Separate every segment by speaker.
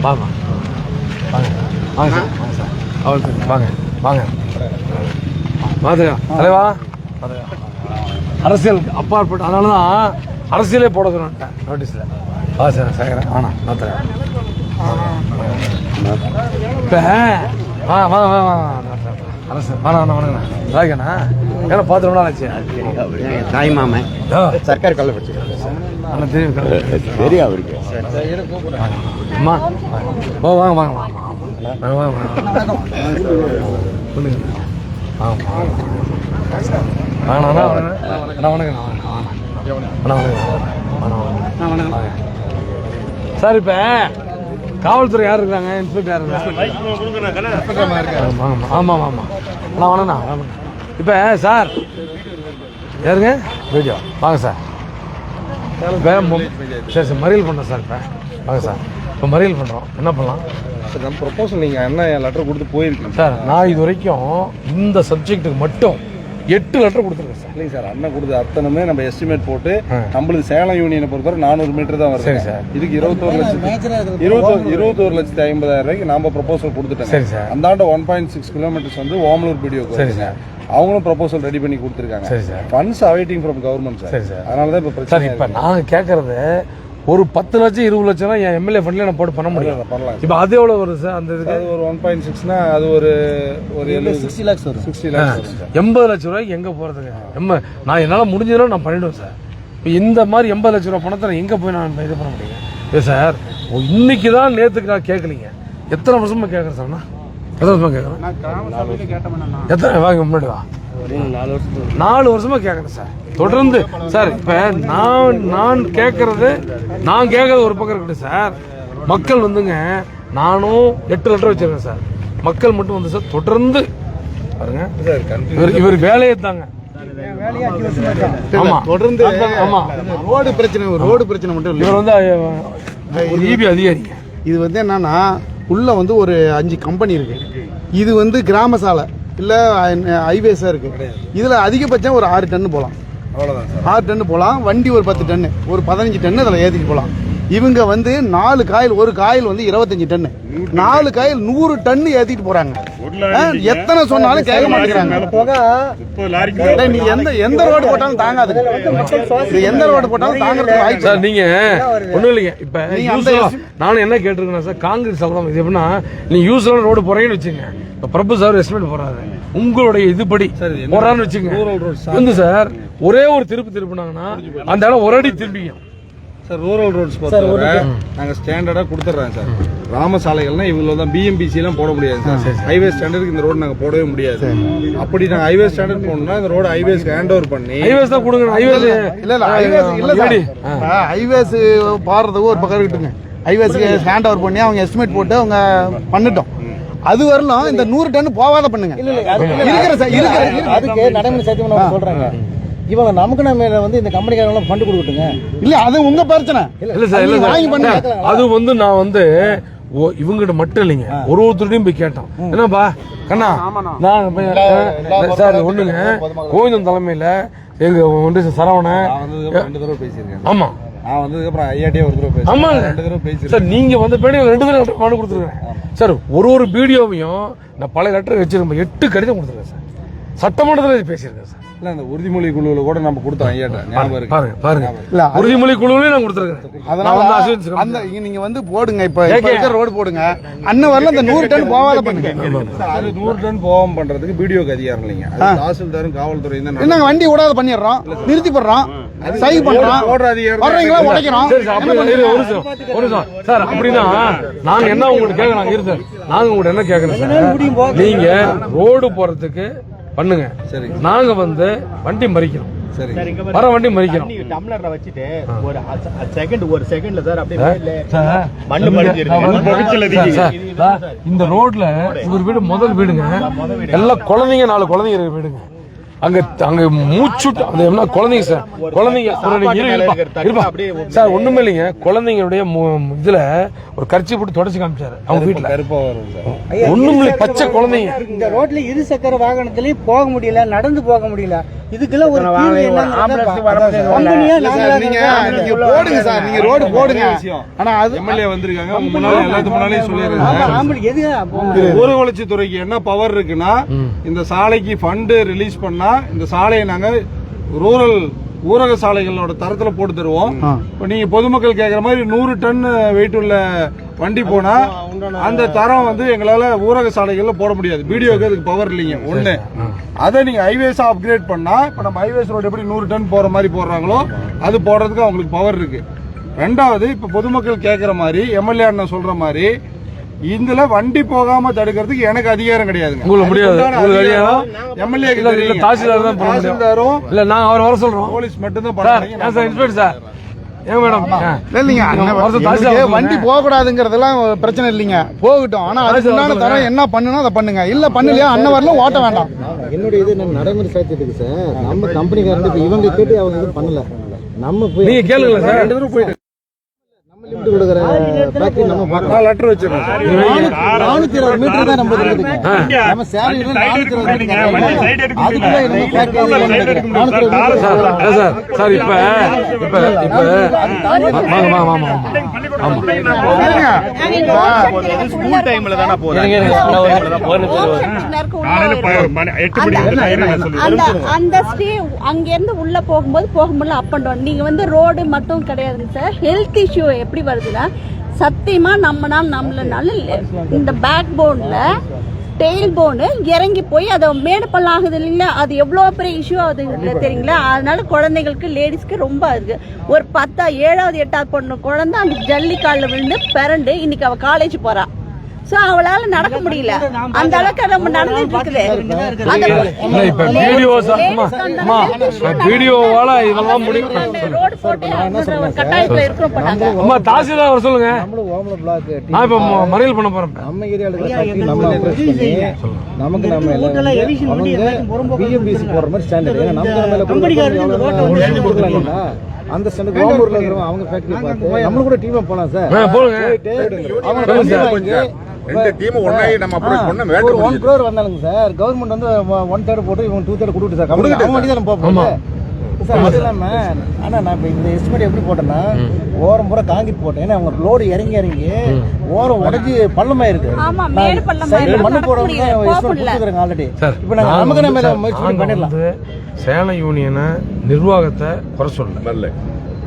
Speaker 1: வாங்க வாங்க வாங்க சார் வாங்க சார் அவளுக்கு வாங்க வாங்க வாங்க தலைவா அரசியலுக்கு அப்பாற்பட்டு அதனால தான் அரசியலே போட சொன்னேன் நோட்டீஸில். வா சார் சேகரன் வாண்ணா நான் தரேன். இப்போ வாங்க அரசு வாண்ணா வணங்கண்ணா ராகண்ணா ஏன்னா பார்த்து ரொம்ப நாள் ஆச்சு.
Speaker 2: தாய் மாமன் சர்க்கார் கல்ல படிச்சிருக்கேன்.
Speaker 1: அண்ணா தெரியும்
Speaker 2: தெரியும் அவருக்கு.
Speaker 1: அம்மா ஓ வாங்க வாங்க வாங்க வாங்க வாங்க சொல்லுங்க வாங்க வாங்கண்ணா அண்ணா வணக்கண்ணா அண்ணா வணக்கம் வாங்க சார். இப்போ காவல்துறை யார் இருக்காங்க? இன்ஸ்பெக்டர் யார் இருக்காங்க? ஆமாம் ஆமாம் அண்ணா வணக்கண்ணா. இப்போ சார் யாருங்க வீடியோ வாங்க சார். சரி சார் மறியல் பண்ணுறோம் சார். இப்போ வாங்க சார் இப்போ மறியல் பண்ணுறோம். என்ன பண்ணலாம்
Speaker 3: சார்? நம்ம ப்ரொபோசல் நீங்கள் என்ன லெட்டர் கொடுத்து போயிருக்கீங்க
Speaker 1: சார்? நான் இது வரைக்கும் இந்த சப்ஜெக்ட்டுக்கு மட்டும் 8 லெட்டர் கொடுத்துருக்கேன் சார்.
Speaker 3: இல்லைங்க சார், அண்ணன் கொடுத்த அத்தனைமே நம்ம எஸ்டிமேட் போட்டு நம்மளுக்கு சேலம் யூனியனை பொறுத்தவரை 400 மீட்டர் தான் வருது.
Speaker 1: சரி சார்.
Speaker 3: இதுக்கு 21,50,000 ரூபாய்க்கு நாம ப்ரொபோசல் கொடுத்துட்டோம்.
Speaker 1: சரி சார்.
Speaker 3: அந்த ஆண்டு 1.6 கிலோமீட்டர்ஸ் வந்து ஓமலூர் பிடிஓ.
Speaker 1: சரி சார்.
Speaker 3: அவங்களும் ப்ரொபோசல் ரெடி பண்ணி கொடுத்துருக்காங்க.
Speaker 1: சரி sir.
Speaker 3: Funds awaiting from government sir.
Speaker 1: சரி சார்.
Speaker 3: அதனால தான் இப்போ
Speaker 1: சார்
Speaker 3: பிரச்சனை.
Speaker 1: இப்போ நான் கேட்கறது ஒரு 10 லட்சம் 20 லட்சம் என் எம்எல்ஏ ஃபண்ட்ல நான் போட்டு பண்ண முடியும்.
Speaker 3: பண்ணலாம்.
Speaker 1: இப்போ அது எவ்வளோ வருது சார்? அந்த இதுக்கு
Speaker 3: அது ஒரு 1.6னா அது ஒரு 60 lakhs வரும். 60 lakhs
Speaker 1: 80 லட்ச ரூபாய்க்கு எங்கே போகிறதுங்க? நான் என்னால் முடிஞ்சதெல்லாம் நான் பண்ணிவிடுவேன் சார். இப்போ இந்த மாதிரி 80 லட்ச ரூபா பணத்தை நான் எங்கே போய் நான் இது பண்ண முடியும்? இல்லை சார், இன்னைக்கு தான் நேற்றுக்கு நான் கேட்கலீங்க. எத்தனை வருஷமாக கேட்குறேன் சார்ண்ணா? எத்தனை வருஷமாக கேட்குறேன்? எத்தனை வாங்க முன்னாடி வா 4 வருஷமாக கேட்குறேன் சார் தொடர்ந்து சார். இப்போ நான் கேட்கறது ஒரு பக்கம் இருக்கட்டும் சார். மக்கள் வந்துங்க நானும் 8 லெட்டர் வச்சிருக்கேன் சார். மக்கள் மட்டும் வந்து சார் தொடர்ந்து பாருங்க இவர் வேலையை தாங்க. ஆமா தொடர்ந்து ஆமா
Speaker 2: ரோடு பிரச்சனை மட்டும்
Speaker 1: இவர் வந்து ஒரு ஈபி அதிகாரிங்க.
Speaker 2: இது வந்து என்னன்னா உள்ள வந்து ஒரு 5 கம்பெனி இருக்கு. இது வந்து கிராம சாலை இல்ல ஹைவேஸா இருக்கு. இதுல அதிகபட்சம் ஒரு 6 டன் போலாம்.
Speaker 3: அவ்வளவுதான்.
Speaker 2: 6 டன் போலாம். வண்டி ஒரு 10 டன் ஒரு 15 டன் அதில் ஏற்றிட்டு போகலாம். இவங்க வந்து 4 காயில், ஒரு காயில் வந்து 25 டன், 4 காயில் 100 டன் ஏற்றிட்டு போறாங்க. எத்தனை சொன்னாலும் கேட்க மாட்டேங்கிறாங்க. நீ எந்த ரோடு போட்டாலும் தாங்காது. எந்த ரோடு போட்டாலும் தாங்கிறது
Speaker 1: சார். நீங்க ஒண்ணும் இல்லைங்க. இப்ப நானும் என்ன கேட்டிருக்கேன் சார், காங்கிரஸ் சொல்றோம் இது எப்படின்னா நீ யூஸ்வலா ரோடு போறீங்கன்னு வச்சுங்க. இப்ப பிரபு சார் எஸ்டிமேட் போறாரு, உங்களுடைய இதுபடி போறான்னு வச்சுங்க வந்து சார் ஒரே ஒரு திருப்பினாங்கன்னா அந்த இடம் ஒரு அடி திரும்பிக்கும்
Speaker 3: சார். ரூரல் ரோட்ஸ் பொறுத்தவரை நாங்கள் ஸ்டாண்டர்டாக கொடுத்துட்றோம் சார். கிராம சாலைகள்னா இவ்வளோ தான். பிஎம்பிசி எல்லாம் போட முடியாது சார். ஹைவே ஸ்டாண்டர்டுக்கு இந்த ரோடு நாங்கள் போடவே முடியாது. அப்படி நாங்கள் ஹைவே ஸ்டாண்டர்ட் போடணும்னா இந்த ரோடு ஹைவேஸ்க்கு ஹேண்ட் ஓவர் பண்ணி
Speaker 1: ஹைவேஸ் தான் கொடுங்க.
Speaker 2: ஹைவேஸ் பாடுறதுக்கு ஒரு பக்கம் இருக்கட்டுங்க. ஹைவேஸ்க்கு ஹேண்ட் ஓவர் பண்ணி அவங்க எஸ்டிமேட் போட்டு அவங்க பண்ணிட்டோம். அது வரலாம் இந்த 100 டன் போவாத பண்ணுங்க.
Speaker 4: அதுக்கு நடைமுறை சத்தியம் சொல்றாங்க. இவங்க நமக்கு நம்ம வந்து இந்த கம்பெனிக்காரங்க ஃபண்ட் கொடுக்கட்டுங்க.
Speaker 2: இல்ல அது உங்க பிரச்சனை.
Speaker 1: இல்ல சார், இல்ல சார், அது வந்து நான் வந்து இவங்கிட்ட மட்டும் இல்லைங்க, ஒருத்தருடையும் போய் கேட்டோம். என்னப்பா கண்ணா நான் சார் ஒண்ணுங்க கோவிந்தன் தலைமையில எங்க ஒன்று சரவணன்
Speaker 3: 2 தடவை பேசியிருக்கேன்.
Speaker 1: ஆமா
Speaker 3: நான் வந்ததுக்கு அப்புறம் ஐயாட்டியே ஒரு தடவை பேசி.
Speaker 1: ஆமா
Speaker 3: 2 தடவை பேசி
Speaker 1: சார். நீங்க வந்த பேடி 2 தடவை மனு கொடுத்துருக்கேன் சார். ஒரு வீடியோவையும் நான் பல லெட்டர் வச்சிருக்கேன். 8 கடிதம் கொடுத்துருக்கேன் சார். சட்டமன்றத்தில் பேசியிருக்கேன் சார்.
Speaker 3: இல்ல அந்த உறுதிமொழி குழுவில் கூட நம்ம கொடுத்தோம் ஐயாட்ட. ஞாபகம் இருக்கு
Speaker 1: பாருங்க. உறுதிமொழி குழுவிலையும் நான் கொடுத்துருக்கேன்.
Speaker 2: அதனால அந்த நீங்க வந்து போடுங்க. இப்ப ரோடு போடுங்க. அண்ணன் வரல இந்த 100 டன் போவாத பண்ணுங்க.
Speaker 3: அது 100 டன் போகாம பண்றதுக்கு பிடிஓக்கு அதிகாரம் இல்லைங்க. தாசில்தாரும் காவல்துறை தான்.
Speaker 2: என்னங்க வண்டி விடாத பண்ணிடுறோம், நிறுத்தி போடுறோம், சைன் பண்றோம், வர்றீங்களா உடைக்கிறோம்.
Speaker 1: ஒரு சார் அப்படின்னா நாங்க என்ன உங்களுக்கு கேட்கறோம் இரு சார். நாங்க உங்களுக்கு என்ன கேட்கறோம், நீங்க ரோடு போறதுக்கு பண்ணுங்க. சரி, நாங்க வந்து வண்டி மறிக்கிறோம்.
Speaker 3: சரி,
Speaker 1: வர வண்டி மறிக்கிறோம்.
Speaker 4: டம்ளர்ல வச்சிட்டு ஒரு செகண்ட்ல சார் அப்படியே
Speaker 1: இந்த ரோட்ல இவர் வீடு முதல் வீடுங்க. எல்லாம் குழந்தைங்க 4 குழந்தைங்க இருக்க வீடுங்க. அங்க அங்க மூச்சு அது என்ன குழந்தைங்க சார், குழந்தைங்க சார் ஒண்ணுமே இல்லைங்க. குழந்தைங்களுடைய இதுல ஒரு கர்ச்சி போட்டு தொடச்சு காமிச்சாரு அவங்க வீட்டுல. ஒண்ணும் இல்லை, பச்சை குழந்தைங்க.
Speaker 5: இந்த ரோட்ல இருசக்கர வாகனத்திலயும் போக முடியல, நடந்து போக முடியல. இதுக்கெல்லாம் ஒரு
Speaker 2: நீங்க போடுங்க சார், நீங்க ரோடு போடுங்க.
Speaker 3: ஆனா அது எம்எல்ஏ வந்திருக்காங்க, முன்னாடி எல்லாத்துக்கு முன்னாலே சொல்லிடுறேன். ஊரகவளர்ச்சித்துறைக்கு என்ன பவர் இருக்குன்னா, இந்த சாலைக்கு ஃபண்ட் ரிலீஸ் பண்ணா இந்த சாலையை நாங்க ரூரல் ஊரக சாலைகளோட தரத்துல போட்டு தருவோம். இப்ப நீங்க பொதுமக்கள் கேக்குற மாதிரி 100 டன் வெயிட் உள்ள வண்டி போனா அந்த தரம் வந்து எங்களால ஊரக சாலைகள்ல போட முடியாது. பிடிஓக்கு அதுக்கு பவர் இல்லைங்க. ஒண்ணு, அதை நீங்க ஹைவேஸ் அப்கிரேட் பண்ணா, இப்ப நம்ம ஹைவேஸ் ரோடு எப்படி 100 டன் போற மாதிரி போடுறாங்களோ அது போடுறதுக்கு அவங்களுக்கு பவர் இருக்கு. ரெண்டாவது, இப்ப பொதுமக்கள் கேக்குற மாதிரி எம்எல்ஏ அண்ணன் சொல்ற மாதிரி இதுல வண்டி போகாம தடுக்கிறதுக்கு எனக்கு அதிகாரம் கிடையாதுங்க.
Speaker 1: உங்களுக்கு முடியாது.
Speaker 3: எம்எல்ஏ
Speaker 1: தாசில்தார் தான் பண்ண முடியும். இல்ல நான் அவர் வர சொல்றோம்.
Speaker 3: போலீஸ் மட்டும் தான் பண்ணுவாங்க.
Speaker 1: சார் இன்ஸ்பெக்டர் சார், ஏன் மேடம்
Speaker 2: இல்லைங்க, வண்டி போக கூடாதுங்கிறதெல்லாம் பிரச்சனை இல்லைங்க, போகட்டும். ஆனா அதுக்கு உண்டான தரம் என்ன பண்ணணும் அதை பண்ணுங்க. இல்ல பண்ணலையா அண்ணன் வரலாம் ஓட்ட வேண்டாம்.
Speaker 4: என்னுடைய இது நான் நடைமுறை சாத்தியத்துக்கு சார், நம்ம கம்பெனிக்காரங்க இப்ப இவங்க கேட்டு அவங்க இது பண்ணல, நம்ம போய்
Speaker 1: நீங்க கேளுங்களா சார், 2 தடவை போயிட்டு
Speaker 4: லிமிட் கொடுக்குற ஃபேக்டரி நம்ம பார்க்கலாம்.
Speaker 3: லெட்டர் வச்சிருக்கோம்.
Speaker 4: 420 மீட்டர் தான் நம்ம இருக்குது. நம்ம சேலரியில 420 மீட்டர் அதுக்குள்ள நம்ம ஃபேக்டரி
Speaker 1: சார் இப்ப
Speaker 6: ஸ்கூல் டைம்ல தான போறோம். அந்த ஸ்டே அங்க இருந்து உள்ள போகும்போது போக முடியல, அப் அண்ட் டவுன். நீங்க வந்து ரோடு மட்டும் கிடையாதுங்க சார், ஹெல்த் இஷ்யூ எப்படி வருதுன்னா, சத்தியமா நம்மளனால இந்த பேக் போன்ல டெயில் போனு இறங்கி போய் அதை மேடு பள்ளம் ஆகுது இல்லைங்களா, அது எவ்வளோ பெரிய இஷ்யூ ஆகுது தெரியுங்களா. அதனால குழந்தைங்களுக்கு லேடிஸ்க்கு ரொம்ப இருக்கு. ஒரு 7வது 8வது பொண்ணு குழந்தை அந்த ஜல்லி காலில் விழுந்து பிறண்டு இன்னைக்கு அவ காலேஜ் போறா. சோ அவளால நடக்க முடியல, அந்த அளவுக்கு நம்ம நடந்துட்டு இருக்குது. கட்டாயத்துல இருக்கிறோம்.
Speaker 1: தாசில்தார் வர சொல்லுங்க, நான் இப்ப மறியல் பண்ண போறேன்.
Speaker 4: நம்ம ஏரியால நம்ம அப்ரோச் பண்ணி நமக்கு நம்ம பிஎம்பிசி போற மாதிரி ஸ்டாண்டர்ட் நம்ம அந்த ஸ்டாண்டர்ட் கோமூர்ல இருக்கிறவங்க அவங்க ஃபேக்டரி பார்த்து நம்ம கூட டீமா போலாம் சார்.
Speaker 1: போங்க,
Speaker 4: அவங்க ரெண்டு டீம் ஒண்ணாயி நம்ம அப்ரோச் பண்ண வேற 1 crore வந்தாலுங்க சார். கவர்மெண்ட் வந்து 1/3 போட்டு இவங்க 2/3 கொடுத்து சார். அவங்க வண்டி தான் போறோம் சார். அது இல்லாம ஆனா நான் இந்த எஸ்டிமேட் எப்படி போட்டேன்னா, ஓரம் பூரா காங்கிரீட் போட்டேன். ஏன்னா அவங்க லோடு இறங்கி ஓரம் உடைஞ்சு பள்ளமாயிருக்கு. சைடுல மண்ணு போடுறவங்க கொடுத்துருக்காங்க ஆல்ரெடி. இப்ப நாங்க நமக்கு நம்ம முயற்சி பண்ணிடலாம்.
Speaker 1: சேலம் யூனியனை நிர்வாகத்தை குறை சொல்லல,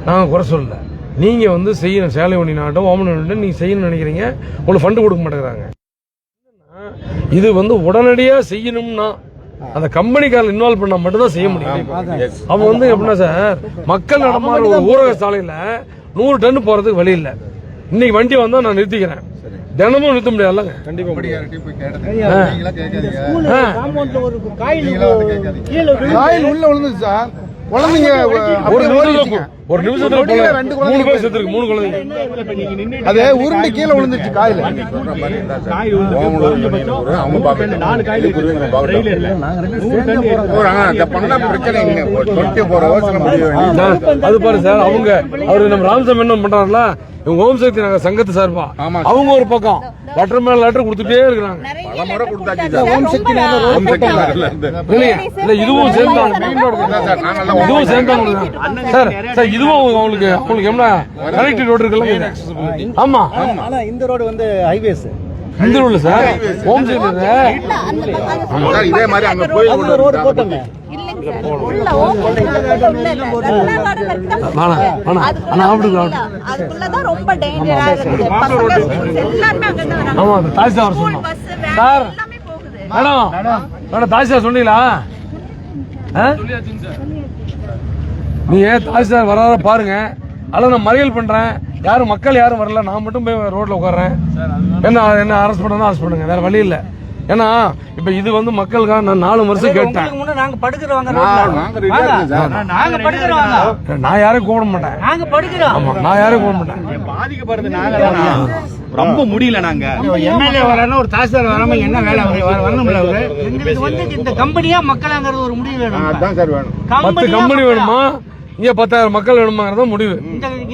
Speaker 1: நாங்க குறை சொல்லல. நீங்க வந்து செய்யணும், சேலம் யூனியன் ஆகட்டும் ஓமன் யூனியன் நீங்க செய்யணும்னு நினைக்கிறீங்க, உங்களுக்கு ஃபண்டு கொடுக்க மாட்டேங்கிறாங்க. இது வந்து உடனடியா செய்யணும்னா அந்த கம்பெனிக்காரர் இன்வால்வ் பண்ணா மட்டும் தான் செய்ய முடியும். அவங்க வந்து எப்படின்னா சார், மக்கள் நடமாடுற ஒரு ஊரக சாலையில 100 டன் போறதுக்கு வழி இல்லை. இன்னைக்கு வண்டி வந்தா நான் நிறுத்திக்கிறேன், தினமும் நிறுத்த முடியாதுல்லங்க. கண்டிப்பா
Speaker 2: காயில் உள்ள விழுந்துச்சு சார். குழந்தைங்க
Speaker 1: ஒரு நிமிஷத்துல 3 பேர் செத்துருக்கு, 3 குழந்தைங்க.
Speaker 2: அதே உருண்டு கீழே விழுந்துச்சு காயில்.
Speaker 1: அது பாரு சார், அவரு நம்ம ராமசாமி என்ன பண்றாங்களா, இவங்க ஓம் சக்தி நாங்க சங்கத்து சார்பா அவங்க ஒரு பக்கம் லெட்டர் மேல லெட்டர் கொடுத்துட்டே இருக்கிறாங்க. இதுவும் சேர்ந்தாங்க சார். சார் இதுவும் அவங்களுக்கு என்ன கனெக்டிவ் ரோடு இருக்குல்ல. ஆமா,
Speaker 4: ஆனா இந்த ரோடு வந்து ஹைவேஸ்
Speaker 1: இந்த ரோடு சார். ஓம் சக்தி
Speaker 3: இதே மாதிரி அங்க போய்
Speaker 4: ரோடு போட்டோங்க.
Speaker 6: ரொம்ப டேஞ்சரா இருக்குது.
Speaker 1: ஆமா, தாசில்தார் சொன்னோம் சார். மேடம் தாசில்தார் சொன்னீங்களா? நீங்க தாசில்தார் வராத பாருங்க. அதெல்லாம் நான் மறியல் பண்றேன், யாரும் மக்கள் யாரும் வரல, நான் மட்டும் போய் ரோட்ல உட்கார்றேன். என்ன அரெஸ்ட் பண்ணா அரெஸ்ட் பண்ணுங்க, வேற வழி இல்ல. ஏன்னா இப்ப இது வந்து மக்களுக்காக நான் 4 வருஷம் கேட்டேன். நான் யாரையும் கூப்பிட மாட்டேன். ஆமா, நான் யாரையும் கூப்பிட மாட்டேன்.
Speaker 7: ரொம்ப முடியல நாங்க.
Speaker 5: எம்எல்ஏ வரானோ ஒரு தாசில்தார் வராம என்ன வேலை வரணும்ல அவரு? எங்களுக்கு வந்து இந்த கம்பெனியா மக்களாங்கிறது ஒரு முடிவு வேணும்.
Speaker 3: அதான் சார் வேணும்.
Speaker 1: 10 கம்பெனி வேணுமா, இங்க 10,000 மக்கள் வேணுமாங்கிறத முடிவு.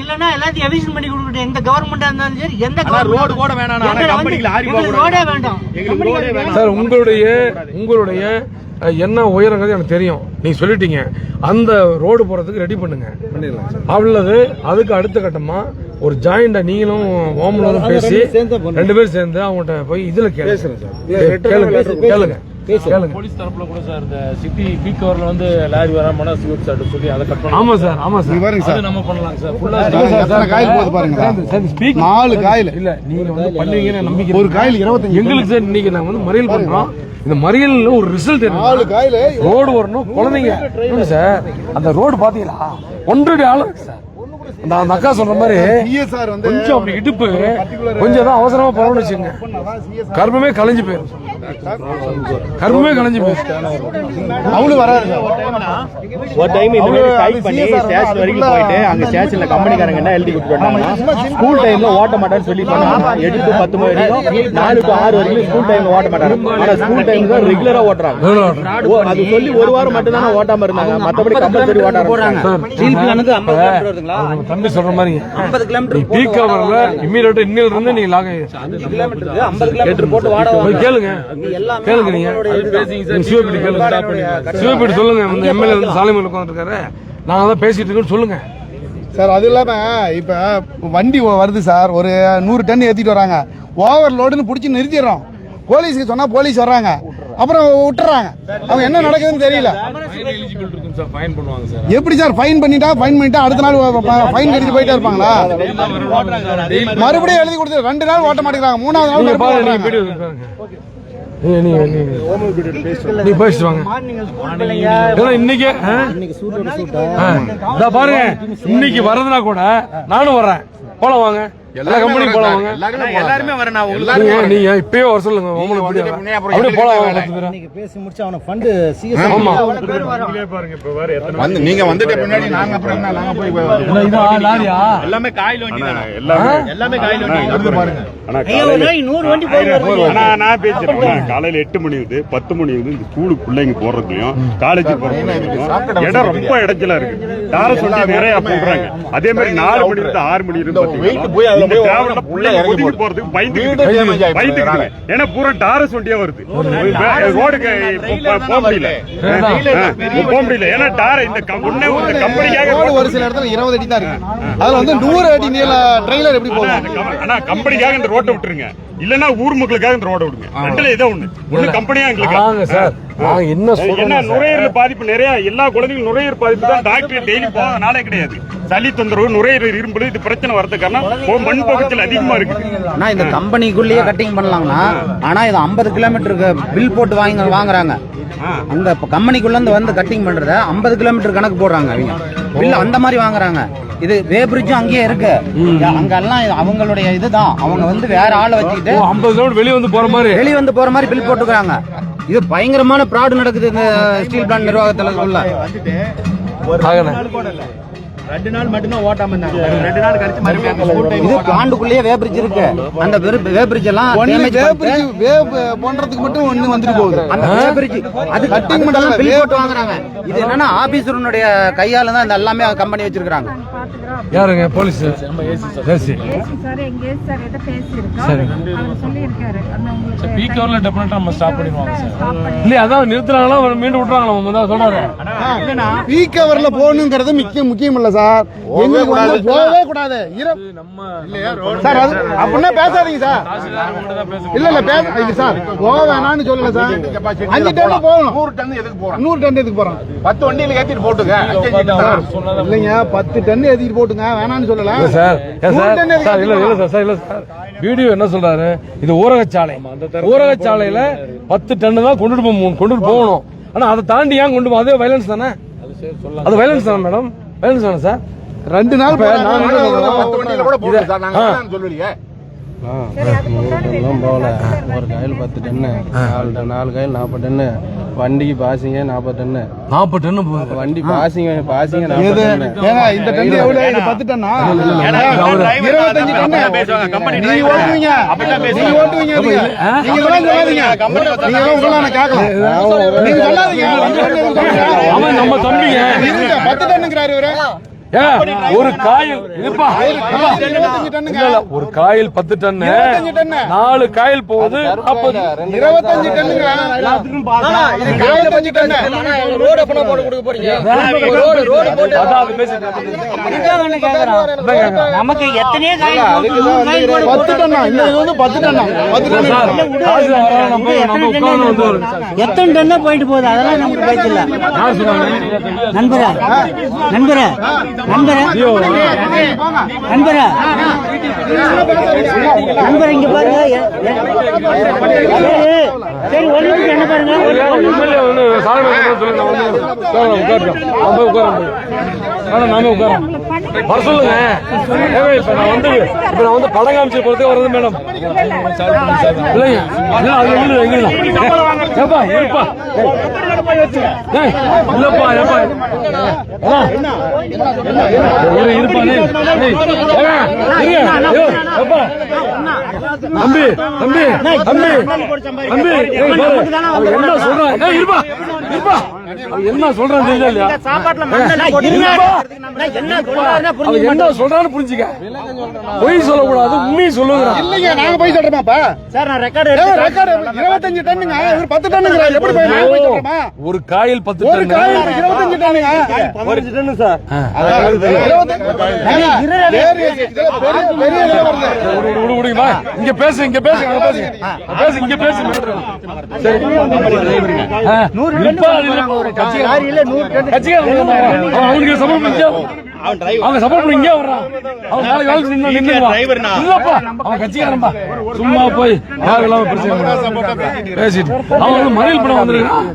Speaker 5: இல்லன்னா எல்லாத்தையும் எவிஷன் பண்ணி கொடுக்கட்டும். எந்த கவர்மெண்டா இருந்தாலும் சரி, எந்த
Speaker 7: ரோடு கூட வேணாம். கம்பெனிக்கு லாரி போக
Speaker 5: ரோடே வேண்டாம்.
Speaker 7: எங்களுக்கு ரோடே வேணாம்.
Speaker 1: சார் உங்களுடைய என்ன உயரங்கிறது எனக்கு தெரியும். நீங்க சொல்லிட்டீங்க, அந்த ரோடு போறதுக்கு ரெடி பண்ணுங்க. அவ்வளவு அதுக்கு அடுத்த கட்டமா ஒரு ஜாயிண்டா நீங்களும் ஓமலரும் பேசி 2 பேரும் சேர்ந்து அவங்ககிட்ட போய் இதுல கேளுங்க.
Speaker 8: போலீஸ் தரப்புல கூட சார் இந்த சிட்டி பீக் ஹவர்ல வந்து லாரி வராம சிவப் சார் சொல்லி அதை கட் பண்ணலாம்.
Speaker 1: ஆமா சார், ஆமா சார்,
Speaker 2: பாருங்க சார்,
Speaker 8: நம்ம பண்ணலாம் சார். ஃபுல்லா
Speaker 2: எத்தனை காயில் போகுது பாருங்க சார். 4 காயில்
Speaker 1: இல்ல, நீங்க வந்து பண்ணுவீங்கன்னு நம்பிக்கை.
Speaker 2: ஒரு காயில் 25.
Speaker 1: எங்களுக்கு சார் இன்னைக்கு நாங்க வந்து மறியல் பண்றோம். இந்த மறியல்ல ஒரு ரிசல்ட்
Speaker 2: 4 காயில்
Speaker 1: ரோடு வரணும். குழந்தைங்க சார், அந்த ரோடு பாத்தீங்களா 1 ஆளு சார். அந்த அக்கா சொல்ற மாதிரி
Speaker 2: சிஎஸ்ஆர் வந்து
Speaker 1: கொஞ்சம் அப்படி இடுப்பு கொஞ்சம் தான் அவசரமா போறோம்னு வச்சுங்க, கர்ப்பமே கலைஞ்சு போயிடும். கர்ப்பமே கலைஞ்சு போயிடும்.
Speaker 2: அவங்களும் வராது.
Speaker 7: ஒரு டைம் இந்த மாதிரி டைப் பண்ணி ஸ்டேஷன் வரைக்கும் போயிட்டு அங்க ஸ்டேஷன்ல கம்பெனிக்காரங்க என்ன எழுதி கொடுத்துட்டாங்கன்னா ஸ்கூல் டைம்ல ஓட்ட மாட்டான்னு சொல்லி சொன்னாங்க. 8 to 10 வரைக்கும் 4 to 6 வரைக்கும் ஸ்கூல் டைம்ல ஓட்ட மாட்டாங்க. ஆனா ஸ்கூல் டைம் தான் ரெகுலரா ஓட்டுறாங்க. அது சொல்லி ஒரு வாரம் மட்டும் தான் ஓட்டாம இருந்தாங்க. மத்தபடி கம்பல்சரி ஓட்ட ஆரம்பிச்சாங்க.
Speaker 5: ஸ்டீல் பிளானுக்கு 50 கிலோமீட்டர் வருதுங்களா?
Speaker 1: தம்பி சொல்ற மாதிரி
Speaker 5: 50 கிலோமீட்டர்
Speaker 1: பீக் ஹவர்ல இம்மீடியட்டா இன்னில இருந்து நீங்க லாக்
Speaker 5: 50 கிலோமீட்டருக்கு 50 கிலோமீட்டர் போட்டு வாடகை
Speaker 1: போய் கேளுங்க. கேளுங்க, நீங்க சிவபிடி கேளுங்க. சிவபிடி சொல்லுங்க. வந்து எம்எல்ஏ வந்து சாலைமேல உட்காந்துருக்காரு, நாங்க தான் பேசிட்டு இருக்கோம், சொல்லுங்க
Speaker 2: சார். அது இல்லாம இப்ப வண்டி வருது சார், ஒரு 100 டன் ஏத்திட்டு வராங்க. ஓவர்லோடுன்னு பிடிச்சி நிறுத்திடுறோம். போலீஸுக்கு சொன்னா போலீஸ் வர்றாங்க, அப்புறம் விட்டுறாங்க. அவங்க என்ன நடக்குதுன்னு தெரியல. எப்படி சார் ஃபைன் பண்ணிட்டா அடுத்த நாள் ஃபைன் கட்டிட்டு போயிட்டே இருப்பாங்களா? மறுபடியும் எழுதி கொடுத்து 2 நாள் ஓட்ட மாட்டேங்கிறாங்க. 3ஆவது நாள்
Speaker 1: நீ பேசிட்டு வாங்க. இன்னைக்கு பாருங்க, இன்னைக்கு வரதுனா கூட நானும் வர்றேன். போலாம் வாங்க, எல்லா கம்பெனியும் போலாம் வாங்க.
Speaker 7: எல்லாருமே வரேன்.
Speaker 1: நீங்க இப்பயே வர சொல்லுங்க. அப்படியே போலாம் வாங்க. 10 பேர்
Speaker 4: இன்னைக்கு பேசி முடிச்சு அவன ஃபண்ட் சிஎஸ்
Speaker 1: ஆமா
Speaker 3: வந்து நீங்க வந்துட்ட பின்னாடி நாங்க அப்புறம் என்ன நாங்க போய்
Speaker 1: லாரியா
Speaker 7: எல்லாமே காயில் வண்டி தானே.
Speaker 8: எல்லாமே காயில் வண்டி
Speaker 3: பாருங்க.
Speaker 5: ஐயா, ஒரு நாளைக்கு 100 வண்டி போகுது.
Speaker 9: நான் பேசிருக்கேன். காலையில 8 மணி இருந்து 10 மணி இருந்து இந்த ஸ்கூலுக்கு பிள்ளைங்க போறதுலயும் காலேஜ் போறதுலயும் இடம் ரொம்ப இடைஞ்சலா இருக்கு. தார சொல்லி நிறைய போடுறாங்க. அதே மாதிரி 4 மணி இருந்து 6 மணி இருந்து போறதுக்கு பயந்துக்கிட்டு. ஏன்னா பூரா டாரஸ் வண்டியா வருது. ரோடுக்கு போக முடியல. ஏன்னா டார இந்த கம்பெனிக்காக
Speaker 2: ஒரு சில இடத்துல 20 அடி தான் இருக்கு. அதுல வந்து 100 அடி நீள ட்ரெய்லர் எப்படி போகும்?
Speaker 9: ஆனா கம்பெனிக்காக இந்த ரோட்டை விட்டுருங்க, இல்லன்னா ஊர் மக்களுக்காக இந்த ரோட விடுங்க. ரெண்டுல ஏதோ ஒண்ணு கம்பெனியா எங்களுக்கு
Speaker 1: சார்.
Speaker 9: என்ன நுரையீரல் பாதிப்பு நிறைய, எல்லா குழந்தைகளும் நுரையீரல் பாதிப்பு தான். டாக்டர் டெய்லி போனாலே கிடையாது. சளி தொந்தரவு, நுரையீரல் இரும்பு, இது பிரச்சனை வரது காரணம் மண் பகுதியில் அதிகமா இருக்கு.
Speaker 10: ஆனா இந்த கம்பெனிக்குள்ளேயே கட்டிங் பண்ணலாம்னா, ஆனா இது 50 கிலோமீட்டருக்கு பில் போட்டு வாங்குறாங்க. அந்த கம்பெனிக்குள்ள இருந்து வந்து கட்டிங் பண்றத 50 கிலோமீட்டர் கணக்கு போடுறாங்க. அவங்க பில் அந்த மாதிரி வாங்குறாங்க. இது வே பிரிட்ஜும் அங்கேயே இருக்கு. அங்கெல்லாம் அவங்களுடைய இதுதான். அவங்க வந்து வேற ஆளை வச்சுக்கிட்டு
Speaker 1: 50 கிலோமீட்டர் வெளியே வந்து போற மாதிரி
Speaker 10: பில் போட்டுக்கிறாங்க. இது பயங்கரமான ஃப்ராட் நடக்குது இந்த ஸ்டீல் பிளான்ட் நிர்வாகத்துல.
Speaker 7: 2 நாள் மட்டும்தான் ஓட்டாம இருந்தாங்க. 2 நாள் கழிச்சு மறுபடியும்
Speaker 10: இது பிளான்ட்டுக்குள்ளேயே வே பிரிட்ஜ் இருக்கு. அந்த வே பிரிட்ஜ் எல்லாம்
Speaker 2: பண்றதுக்கு மட்டும் ஒண்ணு வந்துட்டு போகுது.
Speaker 10: அந்த வே பிரிட்ஜ் அது கட்டிங் பண்ணலாம் பில் போட்டு வாங்குறாங்க. இது என்னன்னா ஆபீசருடைய கையால தான் இந்த எல்லாமே கம்பெனி வச்சிருக்காங்க.
Speaker 1: யாருங்க? போலீஸ் ஏசி
Speaker 6: சார், எங்க ஏசி சார் கிட்ட பேசியிருக்கோம். அவர் சொல்லியிருக்காரு
Speaker 8: சார் பீக் ஹவர்ல டெஃபினட்டா நம்ம ஸ்டாப் பண்ணிடுவாங்க சார்.
Speaker 1: இல்ல அதான் நிறுத்துறாங்களா மீண்டும் விட்டுறாங்களா சொல்றாரு.
Speaker 2: பீக் ஹவர்ல போகணுங்கிறது முக்கியம் இல்ல சார். எங்களுக்கு வந்து போகவே கூடாது. சார் அது அப்படின்னா பேசாதீங்க சார். இல்ல பேச சார், போக வேணாம்னு சொல்லல சார். 5 டன் போகணும். 100 டன் எதுக்கு போறோம்? 100 டன் எதுக்கு போறோம்? 10 வண்டியில ஏத்திட்டு போட்டுங்க. இல்லைங்க, 10 டன் ஏத்திட்டு போட்டுங்க, வேணாம்னு சொல்லல
Speaker 1: சார். இல்ல சார், வீடியோ என்ன சொல்றாரு? இது ஊரகச்சாலையில 10 டன் தான் கொண்டுட்டு போகணும். ஆனா அதை தாண்டி ஏன் கொண்டு போகும்? அதே வயலன்ஸ் தானே. அது வயலன்ஸ் தானே மேடம்? வயலன்ஸ் தானே சார்?
Speaker 2: 2 நாள்
Speaker 3: 10 வண்டியில கூட போடுங்க சார். நாங்க சொல்லுவீங்க
Speaker 4: போகல. ஒரு காயில் 10 டன்னு, 4 காயில் 40 டன்னு
Speaker 3: வண்டிக்கு பாசிங்க 40 டன்னு
Speaker 1: 40 டன்னு போகுது.
Speaker 3: வண்டி பாசிங்க 40
Speaker 2: இது ஏங்க இந்த டன் எவ்வளவு? இது 10 டன்னா? 25 டன்னு. நீங்க ஓட்டுவீங்க. நீங்க ஓட்டுவீங்க அதுக்கு. நீங்க இதெல்லாம் சொல்லாதீங்க. நீங்க எல்லாம் உங்கள நான் கேட்கல. நீங்க சொல்லாதீங்க.
Speaker 1: அவன் நம்ம தம்பிங்க.
Speaker 2: 10 டன்னுங்கறாரு இவரு.
Speaker 1: ஒரு காயில் இருப்பா
Speaker 2: 25 டன்னுங்க.
Speaker 1: ஒரு காயில் 10 டன்னு
Speaker 2: 25 டன்னு.
Speaker 1: 4 காயில் போகுது 40
Speaker 2: 25 டன்னுங்க. 25 டன்னு.
Speaker 10: ரோடு எப்ப போட்டு கொடுக்க போறீங்க? ரோடு போட்டு
Speaker 1: அதான் பேசிட்டு
Speaker 5: நமக்கு எத்தனையோ காய்
Speaker 2: 10 டன்னா. இந்த இது வந்து 10 டன்னா. 10 டன்னு.
Speaker 5: எத்தனை டன்னா போயிட்டு போகுது, அதெல்லாம் நமக்கு பேச்சு இல்ல. நண்பரே நண்பரே நண்பரே நண்பரே நண்பரே இங்க பாருங்க. சரி ஒரு நிமிஷம் என்ன பாருங்க.
Speaker 1: நாம உட்காரோம் வர சொல்லுங்க. இப்ப நான் வந்து படம் காமிச்சு போறதுக்கு வருது மேடம். இல்லைங்க அது எங்கப்பா இருப்பா இல்லப்பா தம்பி தம்பி தம்பி தம்பி என்ன சொல்றான்? இருப்பா இருப்பா என்ன சொல்றான் தெரியல. என்ன சொல்றான்னு புரிஞ்சுக்க. பொய் சொல்லக்கூடாது, உண்மையை சொல்லுங்க.
Speaker 2: இல்லைங்க நாங்க போய் சொல்றோமாப்பா?
Speaker 5: சார் நான் ரெக்கார்டு
Speaker 2: 25 டன்னுங்க. இவர் 10 டன்னுங்கறாரு. எப்படி போய் நாங்க போய் சொல்றோமா?
Speaker 1: ஒரு காயில் 10
Speaker 2: ஒரு காயில் 25 டன்னுங்க.
Speaker 1: 15 டன்னு சார். இங்க பேசு இங்க பேசு பேசு இங்க பேசு. சரி 100 அவனுக்கு சப்போர்ட் பண்ணி அவங்க சப்போர்ட் பண்ணி இங்கே வர்றான். அவன் நாளைக்கு வேலை நின்னுடுவான். இல்லப்பா அவன் கட்சிக்காரன்பா. சும்மா போய் யாருக்கெல்லாம் பிரச்சனை பேசிட்டு அவன் வந்து மறியல் படம் வந்துருக்கான்.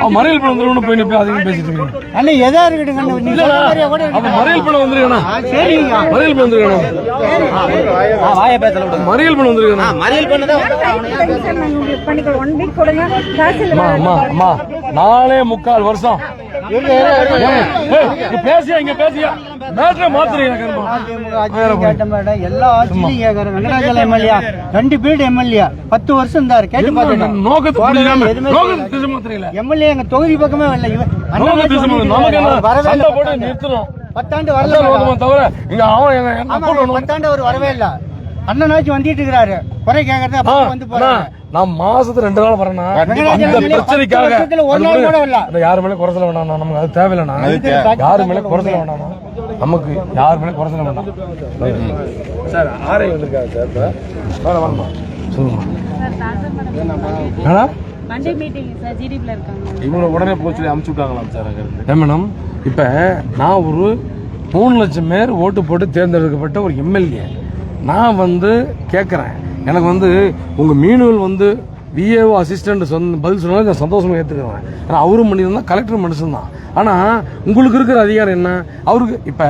Speaker 1: அவன் மறியல் படம் வந்துருக்கணும் போய் நிப்பி அதிகம் பேசிட்டு இருக்கான்.
Speaker 5: அண்ணா எதா இருக்கட்டும்
Speaker 1: அவன் மறியல் படம் வந்துருக்கானா? மறியல் படம் வந்துருக்கானா?
Speaker 10: வாய பேசல
Speaker 1: மறியல் படம் வந்துருக்கானா?
Speaker 10: மறியல் பண்ணதான்
Speaker 1: அம்மா அம்மா 4.25 வருஷம் பேசியா இங்க பேசியா மேட்ரை மாத்துறீங்க.
Speaker 5: எல்லா ஆட்சியிலும் கேட்கறேன். வெங்கடாஜல எம்எல்ஏ 2 பீரியட் எம்எல்ஏ 10 வருஷம் இருந்தாரு. கேட்டு பாத்துட்டேன். எம்எல்ஏ எங்க தொகுதி பக்கமே வரல. 10 ஆண்டு வரல
Speaker 1: தவிர
Speaker 5: 10 ஆண்டு அவர் வரவே இல்ல. அண்ணனாச்சும் வந்துட்டு இருக்கிறாரு. குறை கேட்கறது வந்து போறாரு.
Speaker 1: நான் மாசத்துக்கு 2 நாள் வரேன்னா இந்த பிரச்சனைக்காக யாரு மேல குறைச்சல வேண்டாம். நமக்கு அது தேவையில்லைண்ணா. யாரு மேல குறைச்சல வேண்டாம். நமக்கு யாரு மேல குறைச்சல வேண்டாம். சார் ஆரை வந்திருக்காரு சார். வரமா சொல்லுமா இவங்க உடனே போச்சு அமுச்சு விட்டாங்களாம் சார். மேடம் இப்ப நான் ஒரு 3 லட்சம் பேர் ஓட்டு போட்டு தேர்ந்தெடுக்கப்பட்ட ஒரு எம்எல்ஏ. நான் வந்து கேட்குறேன். எனக்கு வந்து உங்கள் மீனவல் வந்து விஏஓ அசிஸ்டன்ட் பதில் சொன்னாலும் நான் சந்தோஷமாக ஏற்றுக்கிறேன். ஆனால் அவரும் மனிதன் தான், கலெக்டர் மனுஷன் தான். ஆனால் உங்களுக்கு இருக்கிற அதிகாரம் என்ன? அவருக்கு இப்போ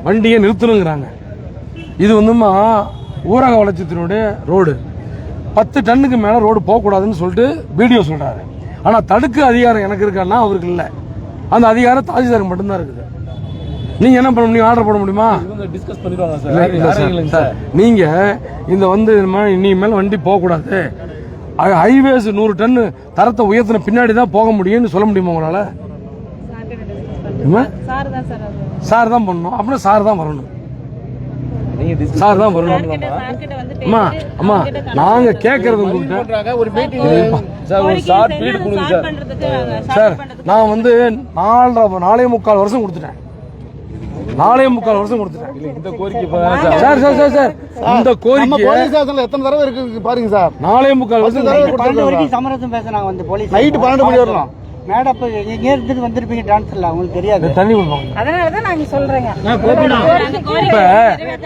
Speaker 1: வண்டியை நிறுத்தணுங்கிறாங்க. இது வந்துமா ஊரக வளர்ச்சித்தினுடைய ரோடு 10 டன்னுக்கு மேலே ரோடு போகக்கூடாதுன்னு சொல்லிட்டு வீடியோ சொல்கிறாரு. ஆனால் தடுக்க அதிகாரம் எனக்கு இருக்கான்னா அவருக்கு இல்லை. அந்த அதிகாரம் தாசில்தாருக்கு மட்டும்தான் இருக்குது. நீங்க என்ன பண்ண முடியும்? ஆர்டர் போட முடியுமா?
Speaker 8: டிஸ்கஸ் பண்ணிடுவாங்க சார்.
Speaker 1: நீங்க இந்த வந்து இனிமேல் வண்டி போக கூடாது, ஹைவேஸ் 100 டன் தரத்தை உயர்த்தின பின்னாடி தான் போக முடியும்னு சொல்ல முடியுமா உங்களால? சார் தான் பண்ணணும். அப்படின்னா சார் தான் வரணும். சார் தான் வரணும். அம்மா அம்மா நாங்க கேட்கறது உங்ககிட்ட சார் ஒரு ஷார்ட் பீரியட் கொடுங்க சார். சார் நான் வந்து 4.25 வருஷம் கொடுத்துட்டேன். 4.25 வருஷம் கொடுத்துட்டேன். இந்த கோரிக்கை சார் சார் சார் சார் இந்த கோரிக்கை
Speaker 2: போலீஸ் ஸ்டேஷன்ல எத்தனை தடவை இருக்கு பாருங்க சார்.
Speaker 1: 4.25 வருஷம்
Speaker 5: வரைக்கும் சமரசம் பேசுறாங்க வந்து போலீஸ்.
Speaker 2: நைட் 12 மணி வரலாம்.
Speaker 5: மேடம் எங்க இருந்து வந்திருப்பீங்க டான்ஸ்ல உங்களுக்கு தெரியாது.
Speaker 1: தண்ணி கொடுப்பாங்க.
Speaker 6: அதனால தான் நாங்க சொல்றேங்க.
Speaker 1: இப்ப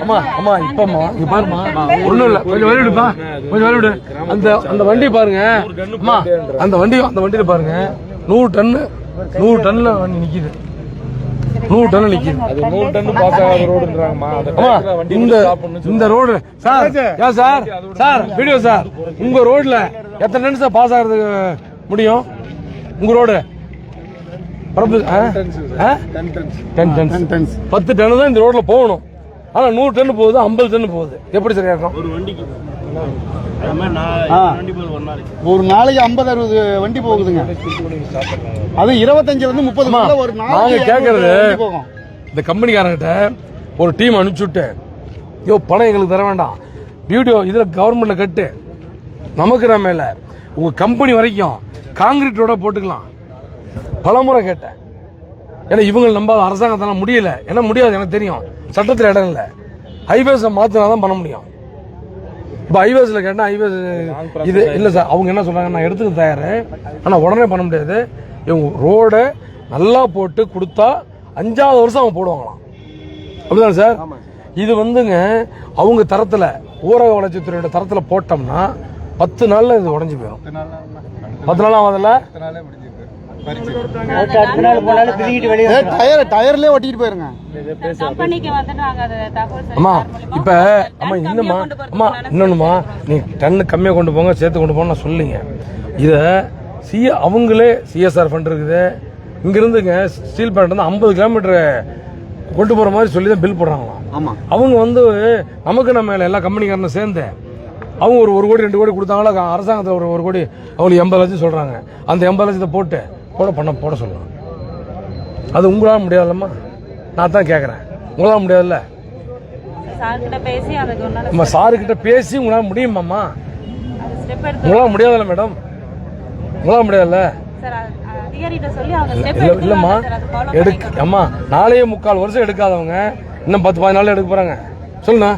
Speaker 1: அம்மா அம்மா இப்பமா இங்க பாருமா ஒண்ணும் இல்ல. கொஞ்சம் வெளியிடுப்பா, கொஞ்சம் வெளியிடு. அந்த வண்டி பாருங்க அம்மா. அந்த வண்டியில பாருங்க 100 டன்ல வண்டி நிக்குது. 100 டன் நிக்குது.
Speaker 8: அது 100 டன் பாஸ் ஆகாத ரோடுன்றாங்கம்மா.
Speaker 1: இந்த ரோடு சார் ஏன் சார் சார் வீடியோ சார் உங்க ரோட்ல எத்தனை டன் சார் பாஸ் ஆகிறதுக்கு முடியும்? உங்க ரோடு பரப்பு 10 டன்ஸ் 10 டன் தான் இந்த ரோட்ல போகணும். ஆனா 100 டன் போகுது, 50 டன் போகுது. எப்படி சரியா இருக்கும்?
Speaker 2: ஒரு நாளைக்கு 50-60 வண்டி போகுதுங்க. அது 25-30 ஒரு
Speaker 1: நாங்க கேக்குறது இந்த கம்பெனிக்காரங்கிட்ட ஒரு டீம் அனுப்பிச்சுட்டு பணம் எங்களுக்கு தர வேண்டாம், வீடியோ இதுல கவர்மெண்ட்ல கட்டு, நமக்கு நம்ம இல்ல உங்க கம்பெனி வரைக்கும் காங்கிரீட் ரோட போட்டுக்கலாம். பலமுறை கேட்டேன். ஏன்னா இவங்க நம்பாத அரசாங்கத்தால முடியல. என்ன முடியாது எனக்கு தெரியும், சட்டத்தில் இடம் இல்லை. ஹைவேஸை மாத்தினாதான் பண்ண முடியும். இப்போ ஹைவேஸ்ல கேட்டா ஹைவேஸ் இது இல்ல சார். அவங்க என்ன சொல்றாங்க, நான் எடுத்துக்க தயாரு, ஆனா உடனே பண்ண முடியாது. இவங்க ரோட நல்லா போட்டு கொடுத்தா 5வது வருஷம் அவங்க போடுவாங்களாம். அப்படிதான் சார். இது வந்துங்க அவங்க தரத்துல, ஊரக வளர்ச்சித்துறையோட தரத்துல போட்டோம்னா 10 நாள்ல இது உடஞ்சு போயிடும். 10 நாள் ஆகுதுல்ல,
Speaker 2: டயர்லயே ஒட்டிட்டு போயிருங்க.
Speaker 1: அம்மா இப்ப அம்மா இன்னுமா அம்மா இன்னொன்னுமா, நீ டன்னு கம்மியா கொண்டு போங்க, சேர்த்து கொண்டு போங்க சொல்லுங்க. இத அவங்களே சிஎஸ்ஆர் ஃபண்ட் இருக்குது, இங்க இருந்துங்க ஸ்டீல் பிளான்ட் வந்து 50 கிலோமீட்டர் கொண்டு போற மாதிரி சொல்லி தான் பில் போடுறாங்களாம். அவங்க வந்து நமக்கு நம்ம எல்லா கம்பெனிக்காரனும் சேர்ந்து அவங்க ஒரு 1 கோடி 2 கோடி கொடுத்தாங்களா, அரசாங்கத்தில் ஒரு 1 கோடி அவங்களுக்கு 80 லட்சம் சொல்றாங்க. அந்த 80 லட்சத்தை போட்டு போட சொல்லலாம். அது உங்களால முடியாதுல்லம்மா, நான் தான் கேட்கறேன். உங்களால முடியாதுல்ல? சாருக்கிட்ட பேசி உங்களால முடியுமாம்மா? உங்களால முடியாதுல்ல மேடம்? உங்களால முடியாதுல்ல? இல்லம்மா அம்மா 4.25 வருஷம் எடுக்காதவங்க இன்னும் 10-15 நாள் எடுக்க போறாங்க. சொல்லுண்ணா,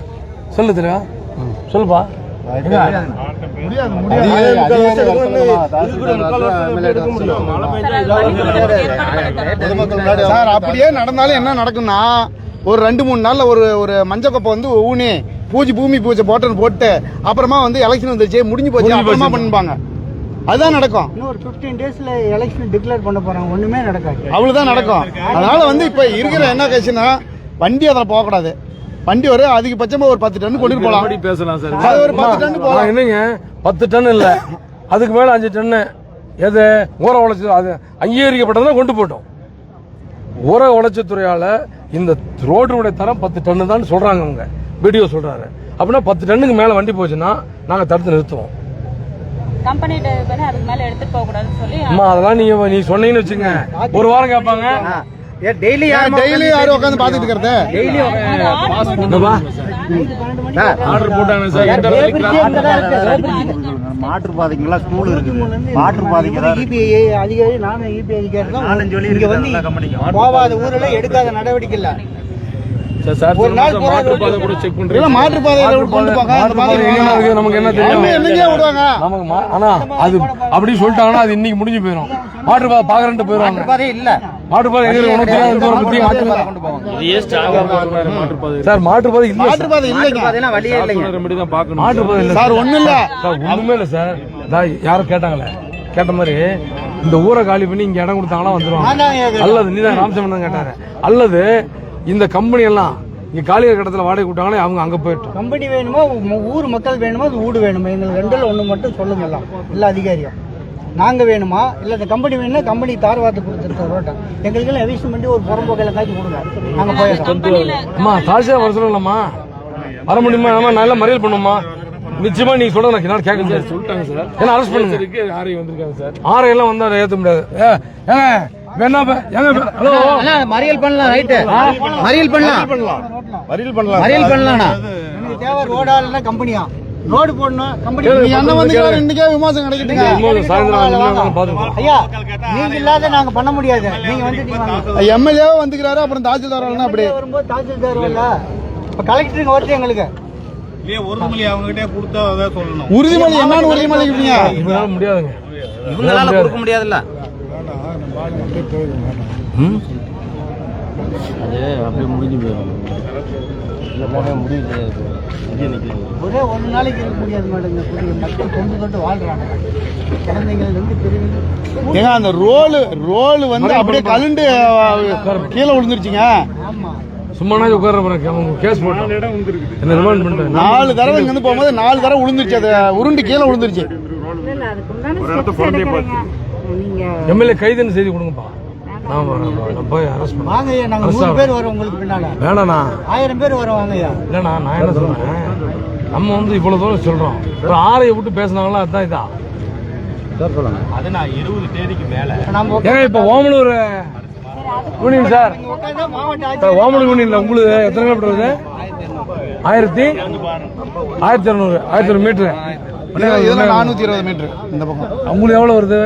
Speaker 1: சொல்லு தெரியா, சொல்லுப்பா.
Speaker 2: சார் அப்படியே நடந்தாலும் என்ன நடக்கும்னா, ஒரு 2-3 நாள்ல ஒரு மஞ்சக்கொப்பை வந்து ஊனி பூமி பூஜை போட்டு அப்புறமா வந்து எலெக்ஷன் வந்துருச்சு, முடிஞ்சு போச்சு, அப்புறமா பண்ணுவாங்க. அதுதான் நடக்கும்.
Speaker 5: இன்னொரு 15 டேஸ்ல எலெக்ஷன் டிக்ளேர் பண்ண போறாங்க, ஒண்ணுமே நடக்காது.
Speaker 2: அவ்வளவுதான் நடக்கும். அதனால வந்து இப்ப இருக்கிற என்ன கேசுன்னா, வண்டி அதில் போகக்கூடாது. வண்டி ஒரு அதிகபட்சமா ஒரு 10 டன் கொண்டு போலாம்.
Speaker 8: பேசலாம் சார்.
Speaker 2: அது ஒரு 10 டன் போலாம்.
Speaker 1: என்னங்க 10 டன் இல்ல, அதுக்கு மேல 5 டன். எது ஊர வளர்ச்சி அது அங்கீகரிக்கப்பட்டதான் கொண்டு போட்டோம். ஊர வளர்ச்சித்துறையால இந்த ரோடுடைய தரம் 10 டன் தான் சொல்றாங்க. அவங்க வீடியோ சொல்றாரு. அப்படின்னா 10 டன்னுக்கு மேல வண்டி போச்சுன்னா நாங்க தடுத்து நிறுத்துவோம். அம்மா அதெல்லாம் நீ சொன்னீங்கன்னு வச்சுங்க, ஒரு வாரம் கேட்பாங்க.
Speaker 2: டெய்லி யாரும் உட்காந்து பாத்துட்டு இருக்கிறது.
Speaker 8: ஆர்டர் போட்டாங்க சார்.
Speaker 4: மாற்றுப்பாதைங்களா ஸ்கூல் இருக்குது, மாற்றுப்பாதைக்கு அதிகாரி நானும் இபி அதிகாரி தான் போவாத ஊர்ல எடுக்காத நடவடிக்கை இல்ல.
Speaker 1: ஒரு நாள் மாற்றுப்பாதை கூட செக் பண்றீங்க. மாற்றுப்பாதை கொண்டு போங்க. நமக்கு என்ன தெரியும், விடுவாங்க நமக்கு. ஆனா அது அப்படி சொல்லிட்டாங்கன்னா அது இன்னைக்கு முடிஞ்சு போயிடும். மாற்றுப்பாதை பாக்குறேன்ட்டு போயிருவாங்க. மாற்றுப்பாதை எங்க உனக்கு சார் மாற்றுப்பாதை இல்ல. மாற்றுப்பாதை இல்லைங்க,
Speaker 2: வழியே
Speaker 1: இல்லைங்க. மாற்றுப்பாதை இல்ல சார், ஒண்ணும் இல்ல சார், ஒண்ணுமே இல்ல சார். யாரும் கேட்டாங்களே, கேட்ட மாதிரி இந்த ஊரை காலி பண்ணி இங்க இடம் கொடுத்தாங்களா வந்துருவாங்க. அல்லது நீதான் ராமசாமி தான் கேட்டாரு, அல்லது இந்த கம்பெனி எல்லாம் இங்க காலிய கட்டத்துல வாடகை கூட்டாங்களே அவங்க அங்க போயிட்டோம்.
Speaker 5: கம்பெனி வேணுமோ, ஊர் மக்கள் வேணுமோ, அது வீடு வேணுமா, எங்களுக்கு 2ல் 1 மட்டும் சொல்லுங்க. எல்லாம் எல்லா அதிகாரியும் நாங்க வேணுமா இல்ல இந்த கம்பெனி வேணும்னா கம்பெனி தார்வாத்து கொடுத்துருக்க ரோட்டை எங்களுக்கு எல்லாம் எவிஷன் பண்ணி ஒரு புறம்போக்கையில காய்ச்சி கொடுங்க, நாங்க போயிடுறோம்.
Speaker 1: அம்மா தாழ்ச்சியா வர சொல்லலாமா, வர முடியுமா? நம்ம நல்லா மறியல் பண்ணுமா? நிச்சயமா நீங்க சொல்றது நான் கேட்க சொல்லிட்டாங்க சார். ஏன்னா அரெஸ்ட் பண்ணுங்க. ஆர்ஐ வந்திருக்காங்க சார். ஆர்ஐ எல்லாம் வந்தா ஏத்த முடியாது.
Speaker 10: மறியல் பண்ணலாம், ரைட்டு மறியல் பண்ணலாம், மறியல் பண்ணலாம்.
Speaker 5: தேவை ரோடால கம்பெனியா ரோடு போடணும். கம்பெனி
Speaker 2: இன்னைக்கே விமர்சனம் கிடைக்குதுங்க.
Speaker 5: ஐயா நீங்க இல்லாத நாங்க பண்ண முடியாது. நீங்க வந்து
Speaker 2: எம்எல்ஏ வந்துக்கிறாரு, அப்புறம் தாசில்தார் அப்படி
Speaker 5: வரும்போது தாசில்தார் வரல, இப்ப கலெக்டருக்கு வருது எங்களுக்கு.
Speaker 3: உறுதிமொழி அவங்க கிட்டே கொடுத்தா அதான் சொல்லணும்.
Speaker 2: உறுதிமொழி என்னன்னு உறுதிமொழி
Speaker 1: இவங்களால முடியாதுங்க,
Speaker 10: இவங்களால கொடுக்க முடியாதுல்ல.
Speaker 8: அப்படியே முடிஞ்சு போயிடும்.
Speaker 5: ஒரே ஒரு நாளைக்கு இருக்க முடியாது மேடம். மக்கள் தொண்டு வாழ்றாங்க, குழந்தைங்க வந்து பெரியவங்க.
Speaker 2: ஏங்க அந்த ரோல் வந்து அப்படியே கலுண்டு கீழே விழுந்துருச்சுங்க.
Speaker 5: ஆமா
Speaker 1: சும்மா உட்கார கேஸ் போட்டு என்ன ரிமாண்ட் பண்ணிட்டேன்.
Speaker 2: 4 தடவை இங்க இருந்து போகும்போது 4 தடவை விழுந்துருச்சு. அது உருண்டு கீழே விழுந்துருச்சு.
Speaker 6: நீங்க
Speaker 1: எம்எல்ஏ கைதுன்னு செய்தி கொடுங்கப்பா. நான் போய் அரெஸ்ட் பண்ண.
Speaker 5: வாங்க ஐயா, நாங்க 100 பேர் வரோம் உங்களுக்கு பின்னால.
Speaker 1: வேணாண்ணா,
Speaker 5: 1000 பேர் வரோம் வாங்க ஐயா.
Speaker 1: இல்லைண்ணா, நான் என்ன சொல்றேன், நம்ம வந்து இவ்வளவு தூரம் சொல்றோம், ஒரு ஆரையை விட்டு பேசினாங்களா அதுதான் இதா.
Speaker 7: அது நான் 20 தேதிக்கு மேல
Speaker 1: ஏங்க இப்ப ஓமலூர் யூனியன் சார், ஓமலூர் யூனியன்ல உங்களுக்கு எத்தனை கிலோமீட்டர் வருது? 1200 மீட்டர்.
Speaker 2: இதுல 420 மீட்டர் இந்த பக்கம்.
Speaker 1: உங்களுக்கு எவ்வளவு வருது?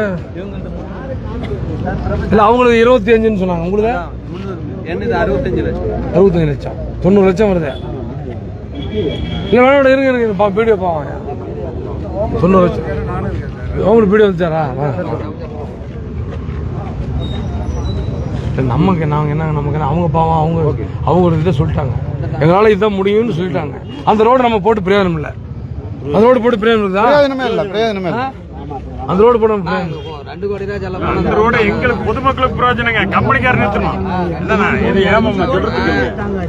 Speaker 1: இல்ல அவங்களுக்கு 25ன்னு சொன்னாங்க. உங்களுக்கு
Speaker 3: 65 லட்சம்.
Speaker 1: 65 லட்சம், 90 லட்சம் வருது. இல்ல வேணாம், இருங்க வீடியோ பாவாங்க. 90 லட்சம் அவங்களுக்கு வீடியோ வந்துச்சாரா? நமக்கு நாங்க என்ன, நமக்கு என்ன, அவங்க பாவம், அவங்க ஒரு இதை சொல்லிட்டாங்க, எங்களால இதுதான் முடியும்னு சொல்லிட்டாங்க. அந்த ரோடு நம்ம போட்டு பிரயோஜனம் இல்லை. அந்த ரோடு போட்டு பிரயோஜனம் இருக்குதா?
Speaker 2: பிரயோஜனமே இல்ல.
Speaker 1: அந்த ரோடு போட
Speaker 9: அந்த ரோடு எங்களுக்கு பொதுமக்களுக்கு பிரயோஜனங்க. கம்பெனிக்காரர் நிறுத்தணும் இல்லைண்ணா, இது ஏமாமா சொல்றதுக்கு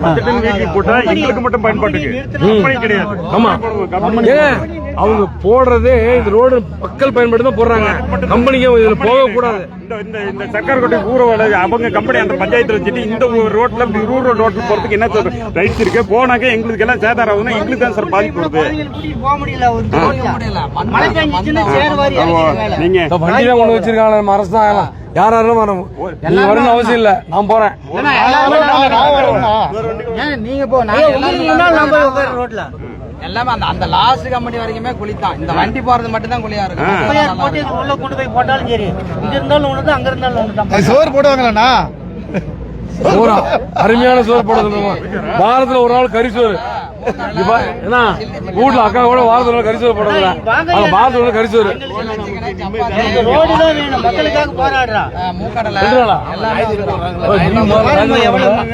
Speaker 9: 10 டன் வெஹிக்கிள் போட்டா எங்களுக்கு மட்டும் பயன்பாட்டுக்கு, கம்பெனி கிடையாது.
Speaker 1: ஆமா, அவங்க போடுறதே இந்த ரோடு மக்கள் பயன்பாடு தான் போடுறாங்க, கம்பெனிக்கு இதுல போக கூடாது.
Speaker 9: இந்த சக்கரக்கோட்டை ஊரவாட அவங்க கம்பெனி அந்த பஞ்சாயத்துல வச்சுட்டு இந்த ரோட்ல ரூரல் ரோட்ல போறதுக்கு என்ன ரைட்ஸ் இருக்கு? போனாக்க எங்களுக்கு எல்லாம் சேதாரம் ஆகுதுன்னா எங்களுக்கு தான் சார் பாதிப்பு வருது.
Speaker 5: போக முடியல, மழை பெஞ்சிச்சுன்னா சேறுவாரி
Speaker 9: நீங்க
Speaker 1: வண்டி தான் கொண்டு வச்சிருக்காங்க, நம்ம அரசு தான் ஆகலாம். யாரும் வரும், நீங்க வரணும்னு அவசியம் இல்ல, நான் போறேன்.
Speaker 10: நீங்க போ,
Speaker 5: ரோட்ல
Speaker 10: எல்லாமே அந்த லாஸ்ட் கம்பெனி வரைக்குமே குளித்தான். இந்த வண்டி போறது மட்டும் தான் குளியா இருக்கு.
Speaker 5: உள்ள கொண்டு போய் போட்டாலும் சரி, இங்க இருந்தாலும் ஒண்ணுதான், அங்க இருந்தாலும் ஒண்ணுதான்.
Speaker 2: சோறு போடுவாங்களா?
Speaker 1: சோறா, அருமையான சோறு போடுறது. வாரத்துல ஒரு நாள் கறி சோறு. என்ன வீட்டுல அக்கா கூட வாரத்துல ஒரு நாள் கறி சோறு போடுறதுல, வாரத்துல ஒரு கறி சோறு.
Speaker 5: ரோடு தான் வேணும், மக்களுக்காக போராடுறா.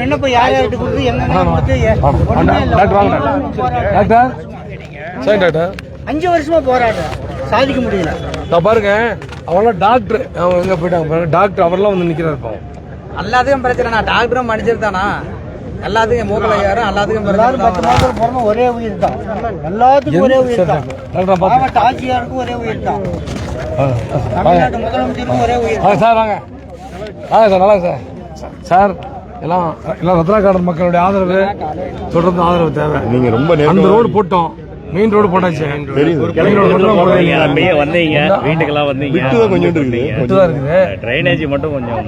Speaker 5: விண்ணப்பம் யார் யார்கிட்ட கொடுத்து எங்க கொடுத்து
Speaker 1: டாக்டர், சரி டாக்டர்,
Speaker 5: 5 வருஷமா போராடுறா, சாதிக்க முடியல.
Speaker 1: பாருங்க, அவெல்லாம் டாக்டர், அவங்க எங்க போயிட்டாங்க பாருங்க, டாக்டர் அவரெல்லாம் வந்து நிக்கிறாரு. பாவம்,
Speaker 10: எல்லாத்துக்கும் பிரச்சனை. டாக்டரும் மனுஷர் தானா? எல்லாத்துக்கும் மூக்கல யாரும் எல்லாத்துக்கும்
Speaker 5: 10 மாதம் பிறந்த ஒரே உயிர் தான், எல்லாத்துக்கும் ஒரே உயிர் தான். மாவட்ட ஆட்சியாருக்கும் ஒரே உயிர் தான், தமிழ்நாட்டு முதலமைச்சருக்கும் ஒரே உயிர்.
Speaker 1: சார் வாங்க, சார் நல்லா சார். சார் எல்லாம் ரத்னா கார்டன் மக்களுடைய ஆதரவு, தொடர்ந்து ஆதரவு தேவை.
Speaker 7: நீங்க ரொம்ப
Speaker 1: அந்த ரோடு போட்டோம், மெயின் ரோடு போட்டாச்சு.
Speaker 7: வந்தீங்க, வீட்டுக்கெல்லாம் வந்தீங்க,
Speaker 1: கொஞ்சம் இருக்குது,
Speaker 7: ட்ரைனேஜ் மட்டும் கொஞ்சம்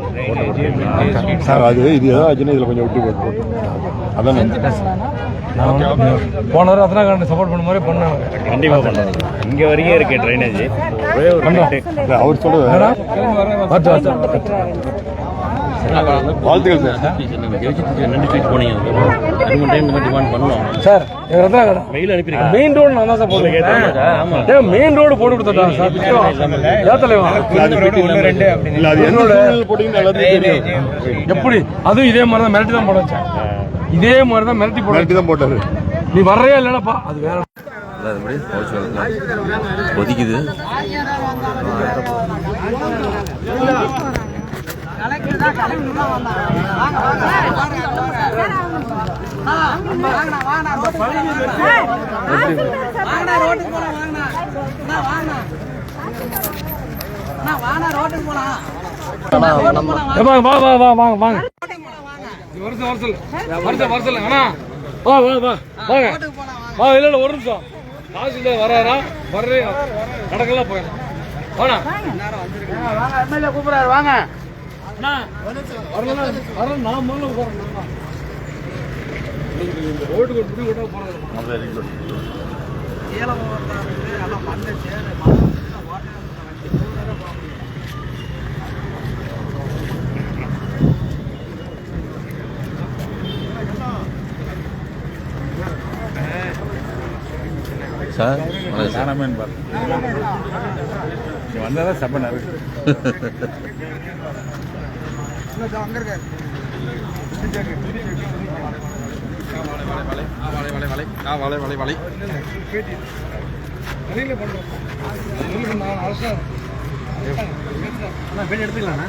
Speaker 3: சார் அது இது ஏதாச்சுன்னா இதுல கொஞ்சம் விட்டு போட்டு அதான்
Speaker 1: போன வாரம் ரத்னா கார்டன் சப்போர்ட் பண்ண மாதிரி பண்ணாங்க.
Speaker 7: கண்டிப்பா பண்ணலாம். இங்க வரைக்கும் இருக்கு ட்ரைனேஜ்.
Speaker 3: அவர் சொல்றது வாழ்த்துக்கள் sir.
Speaker 1: Sir Ratna garden main road நான் தான் சார் போடுறேன். மெயின் ரோடு போட்டு கொடுத்துட்டாங்க சார். எப்படி அதுவும் இதே மாதிரி தான் மிரட்டி தான் போட வச்சேன். இதே மாதிரி தான் மிரட்டி போட்டாரு. நீ வர்றையா இல்லைனாப்பா அது வேற
Speaker 11: ஒதுக்குது.
Speaker 1: வாங்க வருஷம் அண்ணா வாங்க இல்ல ஒரு நிமிஷம் தாசில்தார் வராரா வர்றே கணக்கெல்லாம் போயிடலாம். வாங்க கூப்பிடாரு வாங்க. நான் முதல்ல போறேன். ரோட்டுக்கு ஒரு முடிவு விட்டா போறது.
Speaker 11: சார்
Speaker 3: வந்தாதான் சப்பனாரு.
Speaker 1: எடுத்துக்கலாம்.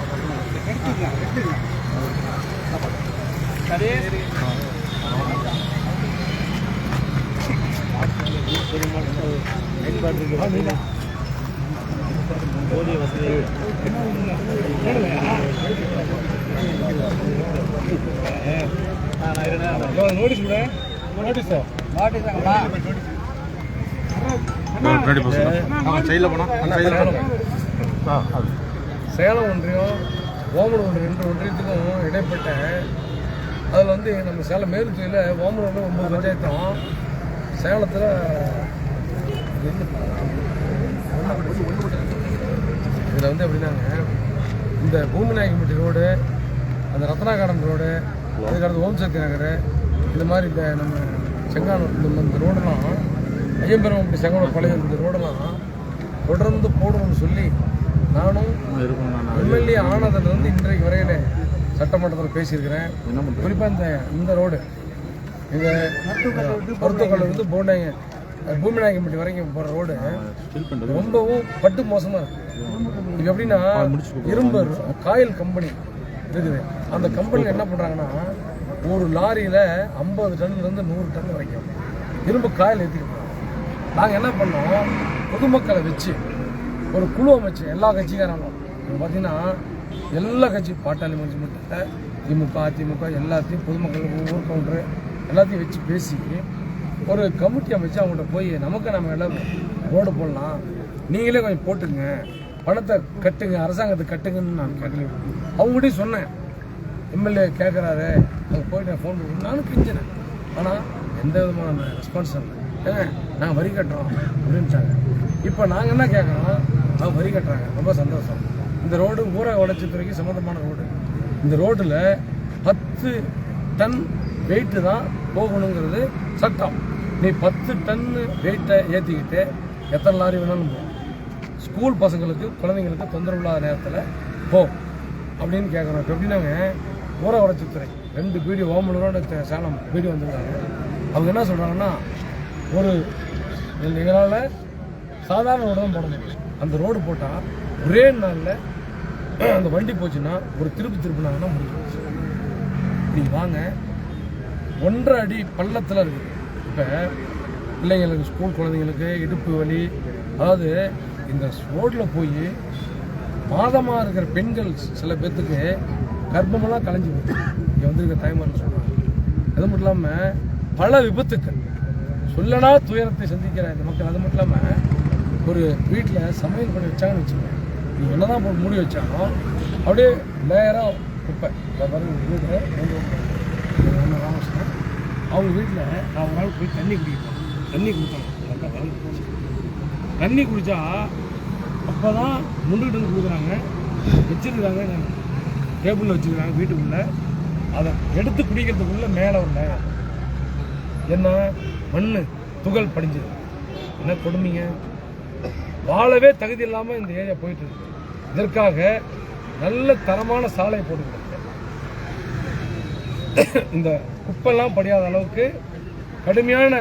Speaker 7: போதிய வசதி
Speaker 1: நோட்டீஸ் கூட நோட்டீஸ் சார் சேலம் ஒன்றியம் ஓமலூர் ஒன்றியம் 2 ஒன்றியத்துக்கும் இடைப்பட்ட அதில் வந்து நம்ம சேலம் மேல்துறையில் ஓமலூரில் 9 பஞ்சாயத்தும் சேலத்தில் இதில் வந்து எப்படின்னாங்க இந்த பூமிநாயக்கம்பட்டி ரோடு அந்த ரத்னா கார்டன் ரோடு அதுக்கடுத்து ஓம் சக்தி நகர் இந்த மாதிரி இந்த நம்ம செங்கானூர் இந்த ரோடெல்லாம் ஐயம்பெருமாம்பட்டி செங்கோட பழைய இந்த ரோடெல்லாம் தொடர்ந்து போடணும்னு சொல்லி நானும் எம்எல்ஏ ஆனதுலேருந்து இன்றைக்கு வரையில சட்டமன்றத்தில் பேசியிருக்கிறேன். குறிப்பாக இந்த ரோடு எங்கள் மருத்துவக்கல்லூர்லேருந்து பூமிநாயக்கம்பட்டி வரைக்கும் போகிற ரோடு ரொம்பவும் பட்டு மோசமாக இருக்குது. இது எப்படின்னா இரும்பு காயில் கம்பெனி இருக்குது. அந்த கம்பெனியில் என்ன பண்ணுறாங்கன்னா ஒரு லாரியில் 50 டன்லேருந்து 100 டன் வரைக்கும் இரும்பு காயில் ஏற்றிட்டு போகிறாங்க. நாங்கள் என்ன பண்ணோம், பொதுமக்களை வச்சு ஒரு குழு அமைச்சு எல்லா கட்சிக்காரங்களும் பார்த்தீங்கன்னா எல்லா கட்சி பாட்டாளி மன்றம் திமுக அதிமுக எல்லாத்தையும் பொதுமக்கள் ஊர் கவுண்டரு எல்லாத்தையும் வச்சு பேசி ஒரு கமிட்டி அமைச்சு அவங்கள்ட்ட போய் நம்ம எல்லாம் ரோடு போடலாம், நீங்களே கொஞ்சம் போட்டுங்க, பணத்தை கட்டுங்க, அரசாங்கத்தை கட்டுங்கன்னு நான் கேட்கல. அவங்ககிட்டையும் சொன்னேன், எம்எல்ஏ கேட்குறாரு, அங்கே போயிட்டு நான் ஃபோன் பண்ணி நானும் கெஞ்சினேன். ஆனால் எந்த விதமான ரெஸ்பான்ஸ் இல்லை. நாங்கள் வரி கட்டுறோம் அப்படின்ட்டாங்க. இப்போ நாங்கள் என்ன கேட்குறோம், அவங்க வரி கட்டுறாங்க, ரொம்ப சந்தோஷம். இந்த ரோடு ஊரக வளர்ச்சித்துறைக்கு சம்மந்தமான ரோடு. இந்த ரோட்டில் 10 டன் வெயிட்டு தான் போகணுங்கிறது சட்டம். நீ 10 டன்னு வெயிட்டை ஏற்றிக்கிட்டு எத்தனை லாரி வேணாலும் போ, ஸ்கூல் பசங்களுக்கு குழந்தைங்களுக்கு தொந்தரவு இல்லாத நேரத்தில் போ அப்படின்னு கேட்குறோம். இப்போ எப்படின்னாங்க ஊரக வளர்ச்சித்துறை 2 பிடி ஓமலூரோட சேலம் பிடி வந்துருக்காங்க. அவங்க என்ன சொல்கிறாங்கன்னா, ஒரு எங்களால் சாதாரண ரோடு தான் போட முடியும். அந்த ரோடு போட்டால் ஒரே நாளில் அந்த வண்டி போச்சுன்னா ஒரு திருப்பினாங்கன்னா முடிஞ்சு. நீங்கள் வாங்க, 1.5 அடி பள்ளத்தில் இருக்குது. இப்போ பிள்ளைங்களுக்கு ஸ்கூல் குழந்தைங்களுக்கு இடுப்பு வலி, அதாவது இந்த ரோட்டில் போய் மாதமாக இருக்கிற பெண்கள் சில பேர்த்துக்கு கர்ப்பமெல்லாம் கலைஞ்சி போகுது. இங்கே வந்துருக்க தாய்மார்கள் சொல்கிறாங்க. அது மட்டும் இல்லாமல் பல விபத்துக்கள் சொல்லனா துயரத்தை சந்திக்கிற இந்த மக்கள். அது மட்டும் இல்லாமல் ஒரு வீட்டில் சமையல் பண்ணி வச்சாங்கன்னு வச்சுக்கோங்க, நீங்கள் என்ன தான் போட்டு மூடி வச்சாலும் அப்படியே லேயராக குப்பை. வீடு ராமகிருஷ்ணன் அவங்க வீட்டில் நான் ஒரு நாள் போய் தண்ணி குடிப்பேன். தண்ணி குடித்தாங்க, தண்ணி குடித்தா அப்போ தான் முண்டுகிட்டு வந்து கொடுக்குறாங்க, வச்சுருக்காங்க, டேபிளில் வச்சுருக்காங்க வீட்டுக்குள்ளே. அதை எடுத்து குடிக்கிறதுக்குள்ளே மேலே ஒரு லேயர் என்ன மண் துகள் படிஞ்சது. என்ன கொடுமைங்க, வாழவே தகுதி இல்லாமல் இந்த ஏரியா போயிட்டு இருக்கு. இதற்காக நல்ல தரமான சாலை போட்டுக்கிட்டு இந்த குப்பெல்லாம் படியாத அளவுக்கு கடுமையான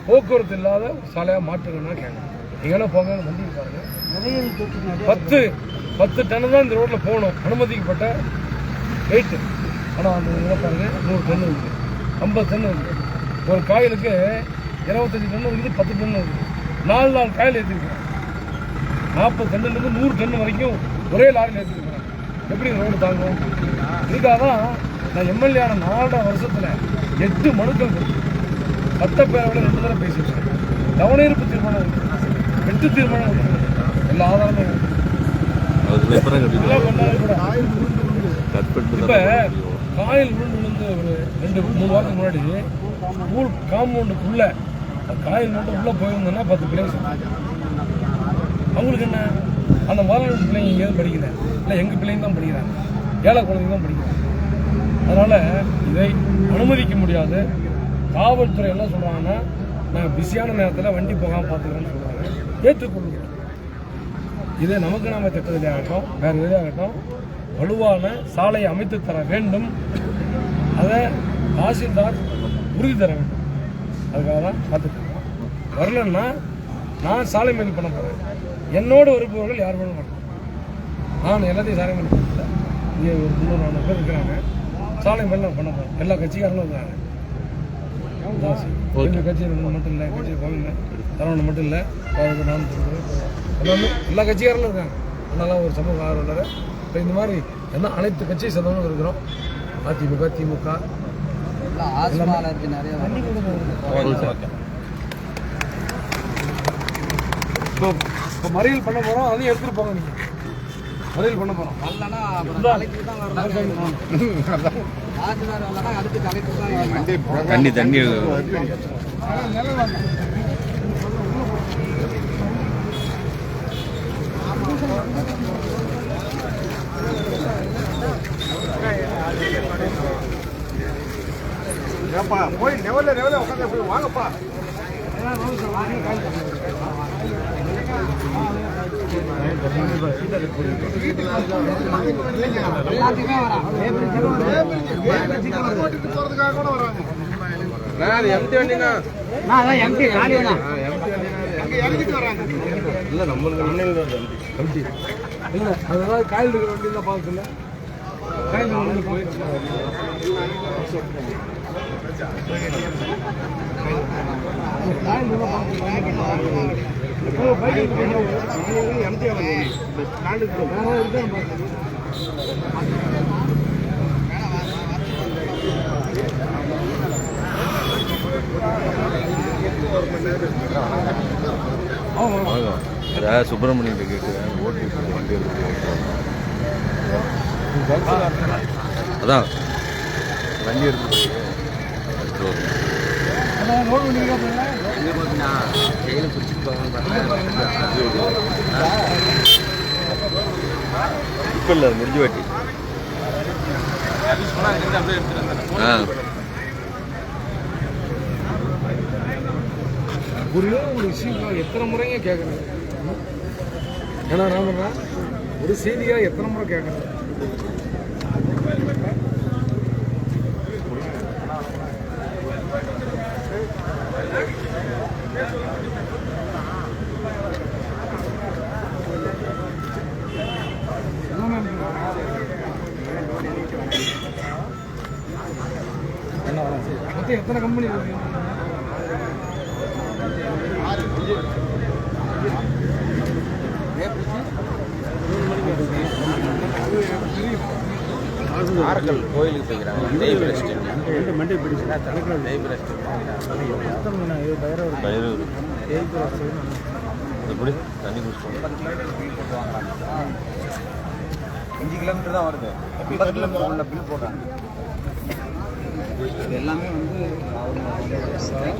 Speaker 1: போக்குவரத்து இல்லாத சாலையாக மாற்றுங்கன்னா கேட்கணும். நீங்களும் போங்க, வண்டி பாருங்க, 10 டன் தான் இந்த ரோட்டில் போகணும் அனுமதிக்கப்பட்ட வெயிட்டு. ஆனால் அந்த இதில் பாருங்க 100 டன் இருக்குது, 50 டன் இருக்குது. ஒரு காயிலுக்கு 25 டன் இருக்குது, 10 டன் இருக்குது. 4 காயில் ஏற்றிருக்கிறாங்க. 40 டன்னுலேருந்து 100 டன் வரைக்கும் ஒரே லாரியில் ஏற்றிருக்கிறாங்க. எப்படி ரோடு தாங்கும்? இதுக்காக தான் நான் எம்எல்ஏ ஆன 4 வருஷத்தில் 8 மனுக்கள் கொடுத்தேன். சட்டப்பேரவையில் 2 தடவை பேசிட்டேன். கவனஈர்ப்பு தீர்மானம் இருக்குது, 8 தீர்மானம் இருக்குது, எல்லா ஆதாரமும் இருக்குது. இப்போ காயில் விழுந்து ஒரு 2-3 வாரத்துக்கு முன்னாடி ஸ்கூல் காம்பவுண்டுக்குள்ளே காயில் மட்டும் உள்ளே போயிருந்தோன்னா 10 பிள்ளைங்க. அவங்களுக்கு என்ன, அந்த மாணவ பிள்ளைங்க எங்கேயாவது படிக்கல, இல்லை எங்கள் பிள்ளைங்க தான் படிக்கிறாங்க, ஏழை குழந்தைங்க தான் படிக்கிறாங்க. அதனால் இதை அனுமதிக்க முடியாது. காவல்துறை என்ன சொல்கிறாங்கன்னா, நாங்கள் பிஸியான நேரத்தில் வண்டி போகாமல் பார்த்துக்கிறோன்னு சொல்கிறாங்க. ஏற்றுக்கொள்கிறோம். இது நமக்கு நாம திட்டத்திலே ஆகட்டும், வேறு எதாகட்டும், வலுவான சாலையை அமைத்து தர வேண்டும். அதை தாசில்தார் உறுதி தர வேண்டும். அதுக்காக தான் பார்த்துக்கலாம். வரலன்னா நான் சாலை மேல் பண்ண போகிறேன். என்னோடு வருபவர்கள் யார் பண்ண மாட்டேன். நான் எல்லாத்தையும் சாலை மேல் பண்ணேன். இங்கே ஒரு 300-400 பேர் இருக்கிறாங்க. சாலை மேல் நான் பண்ண போகிறேன். எல்லா கட்சிக்காரங்களும் இருக்கிறாங்க. எங்கள் கட்சியில் மட்டும் இல்லை, கட்சி கோவில் சரவணன் மட்டும் இல்லை, நான் எல்லாமே எல்லா கட்சிக்காரங்களும் இருக்காங்க. அண்ணாலாம் ஒரு சமூக ஆர்வலர். இப்போ இந்த மாதிரி என்ன அனைத்து கட்சியை சேர்ந்தவங்களும் இருக்கிறோம். அதிமுக, திமுக இப்போ மறியல் பண்ண போகிறோம். அதையும் எடுத்துகிட்டு போங்க. நீங்கள் மறியல் பண்ண போகிறோம்.
Speaker 7: தண்ணி தண்ணி
Speaker 3: போய் லெவல்ல உட்காந்து போய் வாங்கப்பா.
Speaker 1: இல்லை நம்மளுக்கு இல்லை அதெல்லாம் காயில் இருக்கிற வண்டி தான் பார்க்கல. காயில் வண்டி போயிட்டு
Speaker 7: சுப்பிரமணியன் கேட்டு ஓட்டு அதான் வண்டி எடுத்து இப்போ இல்லை முடிஞ்சு வாட்டி
Speaker 1: ஒரே ஒரு விஷயம் எத்தனை முறைங்க கேட்குறேன். ஏன்னா நான் ஒரு செய்தியாக எத்தனை முறை கேட்குறேன். மொத்தம் எத்தனை கம்பெனி இருக்கு?
Speaker 7: ஆரக்கல் கோயிலுக்கு போய்க்கிறாங்க. நெய் பிரஸ்ட் பயிரூர் எப்படி தண்ணி குடிச்சோம்.
Speaker 10: 5 கிலோமீட்டர் தான் வருது. 50 கிலோமீட்டர் உள்ள பில் போடுறாங்க. இது எல்லாமே வந்து நான் வந்துடுறேன். சரி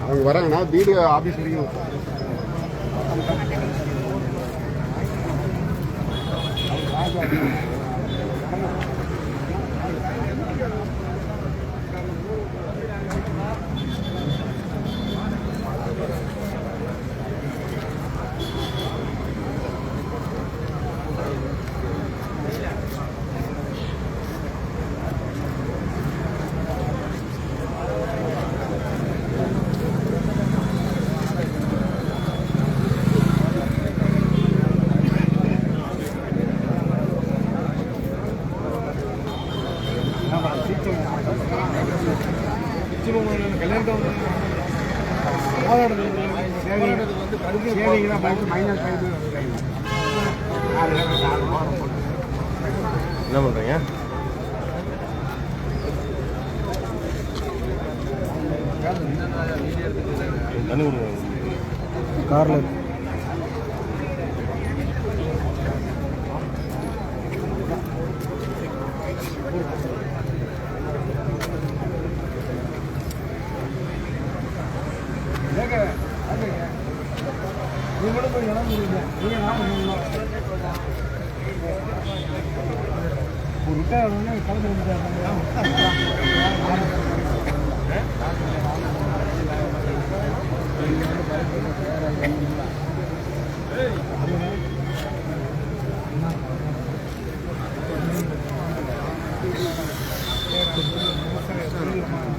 Speaker 2: அவங்க வராங்கன்னா வீடு ஆபீஸ் வரைக்கும்
Speaker 7: என்ன பண்ணுறீங்க? தண்ணி கொடுங்க
Speaker 1: காரில்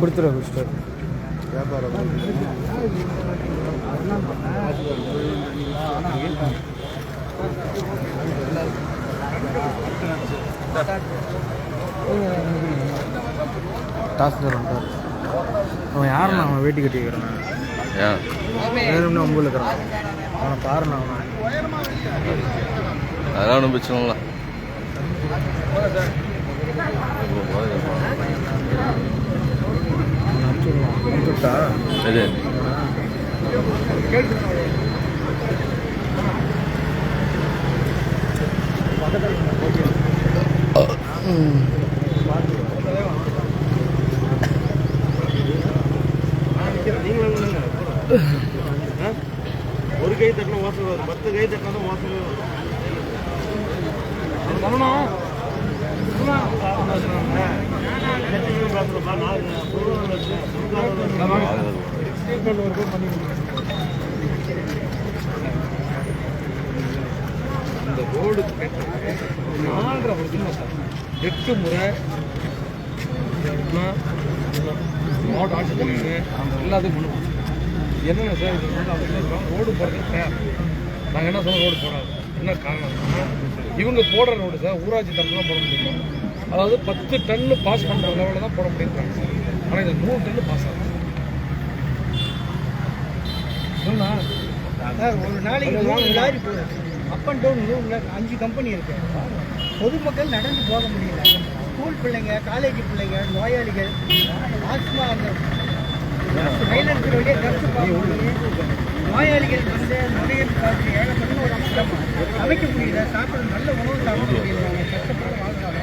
Speaker 4: கொடுத்துருவேன் சார். தாசில்தார் வந்துட்டார். அவன் யாருண்ணா? அவன் வேட்டி கட்டி வைக்கிறான். வேணும்னா உங்களுக்கு இருக்கிறான். அவனை பாருண்ணா. அவனை
Speaker 11: அதெல்லாம் ஒன்றும் பிரச்சனை இல்லை. சரி
Speaker 3: ஒரு கை தட்டின வாசல் வரும், 10 கை தட்டினா தான் வாசல் வரும். இந்த ரோடு 4.5 வருஷமா சார் 8 முறை மாவட்ட ஆட்சித்தலைவர் எல்லாத்தையும் பண்ணுவோம். என்னென்ன சார் இது வந்து ரோடு போடுறது தயார். நாங்கள் என்ன சொன்னோம், ரோடு போடாது. என்ன காரணம்? இவங்க போடுற ரோடு சார் ஊராட்சி தரப்பு தான் போட முடியும். அதாவது 10 டன்னு பாஸ் பண்ணுற லெவலில் தான் போட முடியுங்கிறாங்க சார். ஆனால் இது 100 டன்னு பாஸ் ஆகும்.
Speaker 5: சார் ஒரு நாளைக்கு 3 லாரி போகுது. அப் அண்ட் டவுன் 5 கம்பெனி இருக்கு. பொதுமக்கள் நடந்து போக முடியல. ஸ்கூல் பிள்ளைங்க, காலேஜ் பிள்ளைங்க, நோயாளிகள், ஆஸ்மா, அந்த மைலருக்கு வழியாக கருத்து பார்க்க நோயாளிகள் வந்து நுழையில் பார்த்து ஏகப்பட்ட ஒரு அம்சம் சமைக்க முடியல. சாப்பிட நல்ல உணவு சாப்பிட முடியல. அவங்க கஷ்டப்பட்டு வாழ்றாங்க.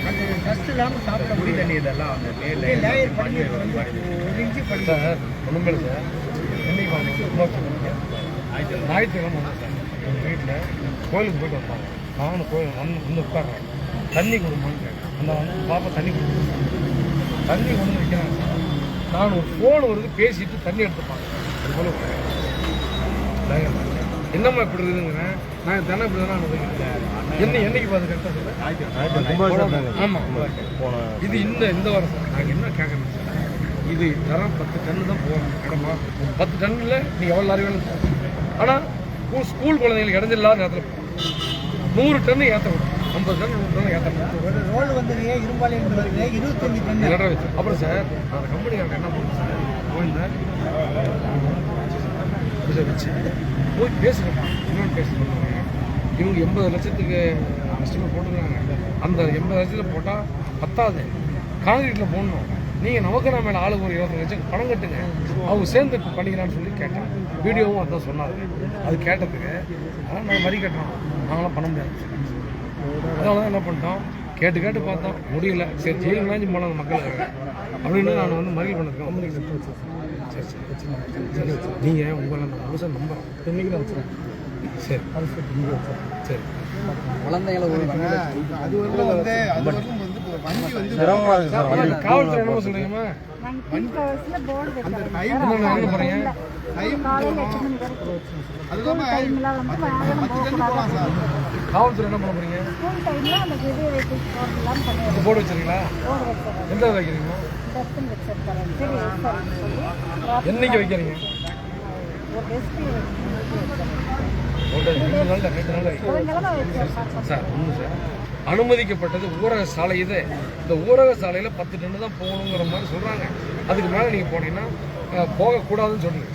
Speaker 5: அந்த டஸ்ட் இல்லாமல் சாப்பிட முடியல. இதெல்லாம் லேயர் பண்ணி வந்து 1 இன்ச்சு பண்ணி
Speaker 3: சார் ஒன்றுமே இல்லை சார். என்னைக்கு ஞாயிற்றுக்கிழமை வந்தேன் சார். எங்கள் வீட்டில் கோயிலுக்கு போயிட்டு வந்தாங்க. நானும் கோயில் வந்து உட்காடுறேன். தண்ணி கொடுமான்னு கேட்டேன். அந்த பாப்பா தண்ணி கொடுத்து தண்ணி கொண்டு வைக்கிறாங்க சார். நான் ஒரு ஃபோன் வருது, பேசிட்டு தண்ணி எடுத்துப்பாங்க. அது போல என்னம்மா இப்படி இருக்குதுங்கிறேன். நான் தினம் இப்படி தான் என்னைக்கு பார்த்து கரெக்டாக. ஆமாம் இது இந்த வாரம் சார். நாங்கள் என்ன கேட்குறேன் சார், இது தரம் 10 டன்னு தான் போகிறோம் இடமா. 10 டன்னில் நீங்கள் எவ்வளோ லாரி வேணும் சார். ஆனால் ஸ்கூல் குழந்தைங்களுக்கு இடைஞ்சில்லாத நேரத்தில் 100 டன்னு ஏற்றணும். 50 டன் 100 டன் ஏற்றணும்.
Speaker 5: ஒரு ரோடு வந்தது இரும்பாலையும் 25 டன்.
Speaker 3: அப்புறம் சார் அந்த கம்பெனிக்காரங்க என்ன பண்ணுறது சார், போயிருந்தேன் வச்சு போய் பேசுகிறப்பா இன்னொன்று பேசுகிறாங்க. இவங்க 80 லட்சத்துக்கு எஸ்டிமேட் போட்டுருக்காங்க. அந்த 80 லட்சத்தில் போட்டால் பத்தாது, காங்கிரீட்டில் போடணும். நீங்கள் நமக்கு நான் மேலே ஆளுக்கு ஒரு 25 லட்சம் பணம் கட்டுங்க, அவங்க சேர்ந்து இப்போ பண்ணிக்கலான்னு சொல்லி கேட்டேன். வீடியோவும் அதான் சொன்னாங்க. அது கேட்டதுக்கு ஆனால் நாங்கள் வரி கட்டுறோம், நாங்களாம் பண்ண முடியாது. அதனால தான் என்ன பண்ணிட்டோம், கேட்டு பார்த்தோம், முடியல. சரி ஜெயிலுக்கு மேஞ்சி போனாங்க மக்களுக்கு அப்படின்னு நான் வந்து மறியல் பண்ணிருக்கேன். சரி சரி நீங்கள் உங்களை அந்த முழுசாக நம்புறேன். இன்னைக்கு தான் வச்சுறேன். சரி சரி
Speaker 10: குழந்தைகளை
Speaker 3: காவல்துறை என்னமா சொல்றீங்கம்மா? காவல்துறை என்ன பண்ண போறீங்க? போர்டு வச்சிருக்கீங்களா? எந்த வைக்கிறீங்க? என்னைக்கு வைக்கிறீங்க? சார் ஒன்று சார், அனுமதிக்கப்பட்டது ஊரக சாலை. இது இந்த ஊரக சாலையில் 10 டன்னு தான் போகணுங்கிற மாதிரி சொல்கிறாங்க. அதுக்கு மேலே நீங்கள் போனீங்கன்னா போகக்கூடாதுன்னு சொல்லுங்க.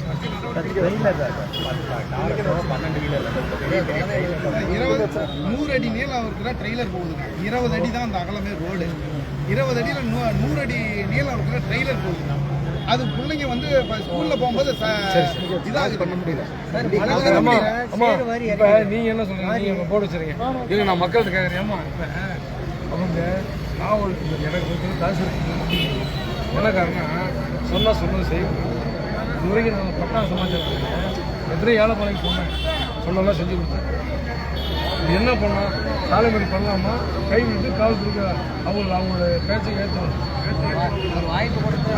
Speaker 2: 100 அடி நீளம் இருக்கிற ட்ரெய்லர் போகுதுங்க. 20 அடி தான் அந்த அகலமே ரோடு. 20 அடியில் 100 அடி நீளம் இருக்கிற ட்ரெய்லர் போகுதுங்க. அது பிள்ளைங்க வந்து ஸ்கூல்ல போகும்போது இதாக பண்ண முடியல.
Speaker 3: இப்போ நீங்கள் என்ன சொல்றீங்க? நீங்கள் போட்டு வச்சுருங்க. இல்லை நான் மக்கள்கிட்ட கேட்குறேன். இப்போ அவங்க காவல் எனக்கு தாசில்தார் என்ன காரணம் சொன்னது செய்யும். இது வரைக்கும் நாங்கள் பட்டா சமாச்சாரம் எத்தனை ஏழைப்பாளைக்கு சொன்னெல்லாம் செஞ்சு கொடுத்தேன். இது என்ன பண்ணலாம், சாலை மணி பண்ணலாமா, கை விட்டு காவல்துறைக்கு அவங்களோட பேச்சை ஏற்றணும்.
Speaker 10: வாய்ப்பு கொடுத்து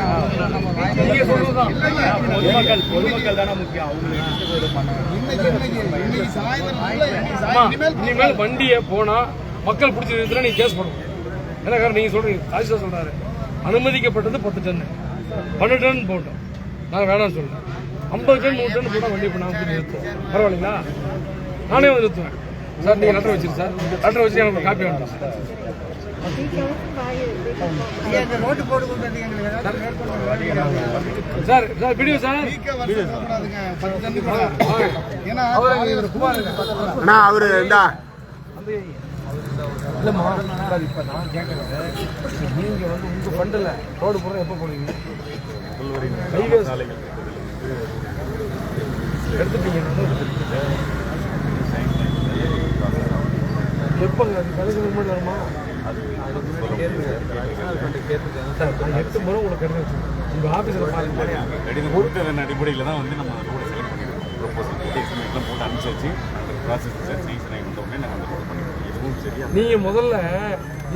Speaker 7: பொதுமக்கள் தானே முக்கியம்.
Speaker 3: இனிமேல் வண்டியை போனா மக்கள் பிடிச்சி நீங்க கேஸ் பண்ணணும். என்ன காரணம் நீங்க சொல்றீங்க, தாசில்தார் சொல்றாரு அனுமதிக்கப்பட்டது 10 டன்னு.
Speaker 1: 12 டன் போட்டோம். நான் வேணாம்னு சொல்றேன். 50 டன் 100 டன் போட்டால் வண்டி இப்போ நான் வந்து நிறுத்துவேன். பரவாயில்லைங்களா? நானே வந்து நிறுத்துவேன். சார் நீங்கள் லெட்டர் வச்சிரு சார். லெட்டர் வச்சு எனக்கு காப்பி வேண்டாம் sir. Sir sir video sir
Speaker 3: அவரு இந்தா
Speaker 1: இல்லைம்மா சார், இப்போ நான் கேட்குறது நீங்கள் வந்து உங்கள் ஃபண்டில் ரோடு போடுற எப்போ போடுவீங்க? ஹைவே சாலைகள் எடுத்துட்டீங்கன்னா எப்போங்க அது கடைசி முன்னாடி வருமா? சார் நான் 8 முறை உங்களுக்கு எடுத்து வச்சுருக்கேன். உங்கள் ஆஃபீஸில் பாருங்க.
Speaker 9: அடிப்படையில் தான் வந்து நம்ம ரோடை செலக்ட் பண்ணிடுறோம். ப்ரொபோசல் எல்லாம் போட்டு அனுப்பிச்சாச்சு. அந்த ப்ராசஸ் சேங்ஷன் ஆகி வந்த உடனே நாங்கள் அந்த ரோடு பண்ணிடுறோம். இதுவும் சரியா
Speaker 1: நீங்கள் முதல்ல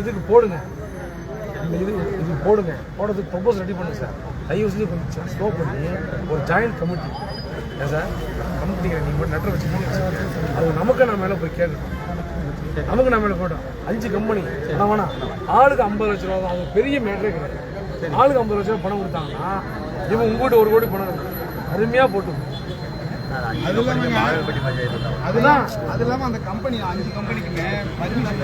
Speaker 1: இதுக்கு போடுங்க. இது போடுங்க. போடுறதுக்கு ப்ரொபோசல் ரெடி பண்ணுங்க சார். தயவு செஞ்சு கொஞ்சம் ஸ்லோ பண்ணி ஒரு ஜாயின்ட் கமிட்டி ஏன் சார் கமிட்டிங்க நீங்கள் மட்டும் லெட்டர் வச்சுக்கோங்க. அது நமக்கு நான் மேலே போய் கேட்கணும். நமக்கு நம்ம மேலே போட்டோம் 5 கம்பெனி வேணா ஆளுக்கு 50 லட்ச ரூபா தான். அது பெரிய மேட்டரே கிடையாது. ஆளுக்கு 50 லட்ச ரூபா பணம் கொடுத்தாங்கன்னா இவன் உங்கள்கிட்ட 1 கோடி பணம் அருமையாக போட்டு
Speaker 2: அது இல்லாம அந்த கம்பெனி 5 கம்பெனிக்குமே பர்மிஷன்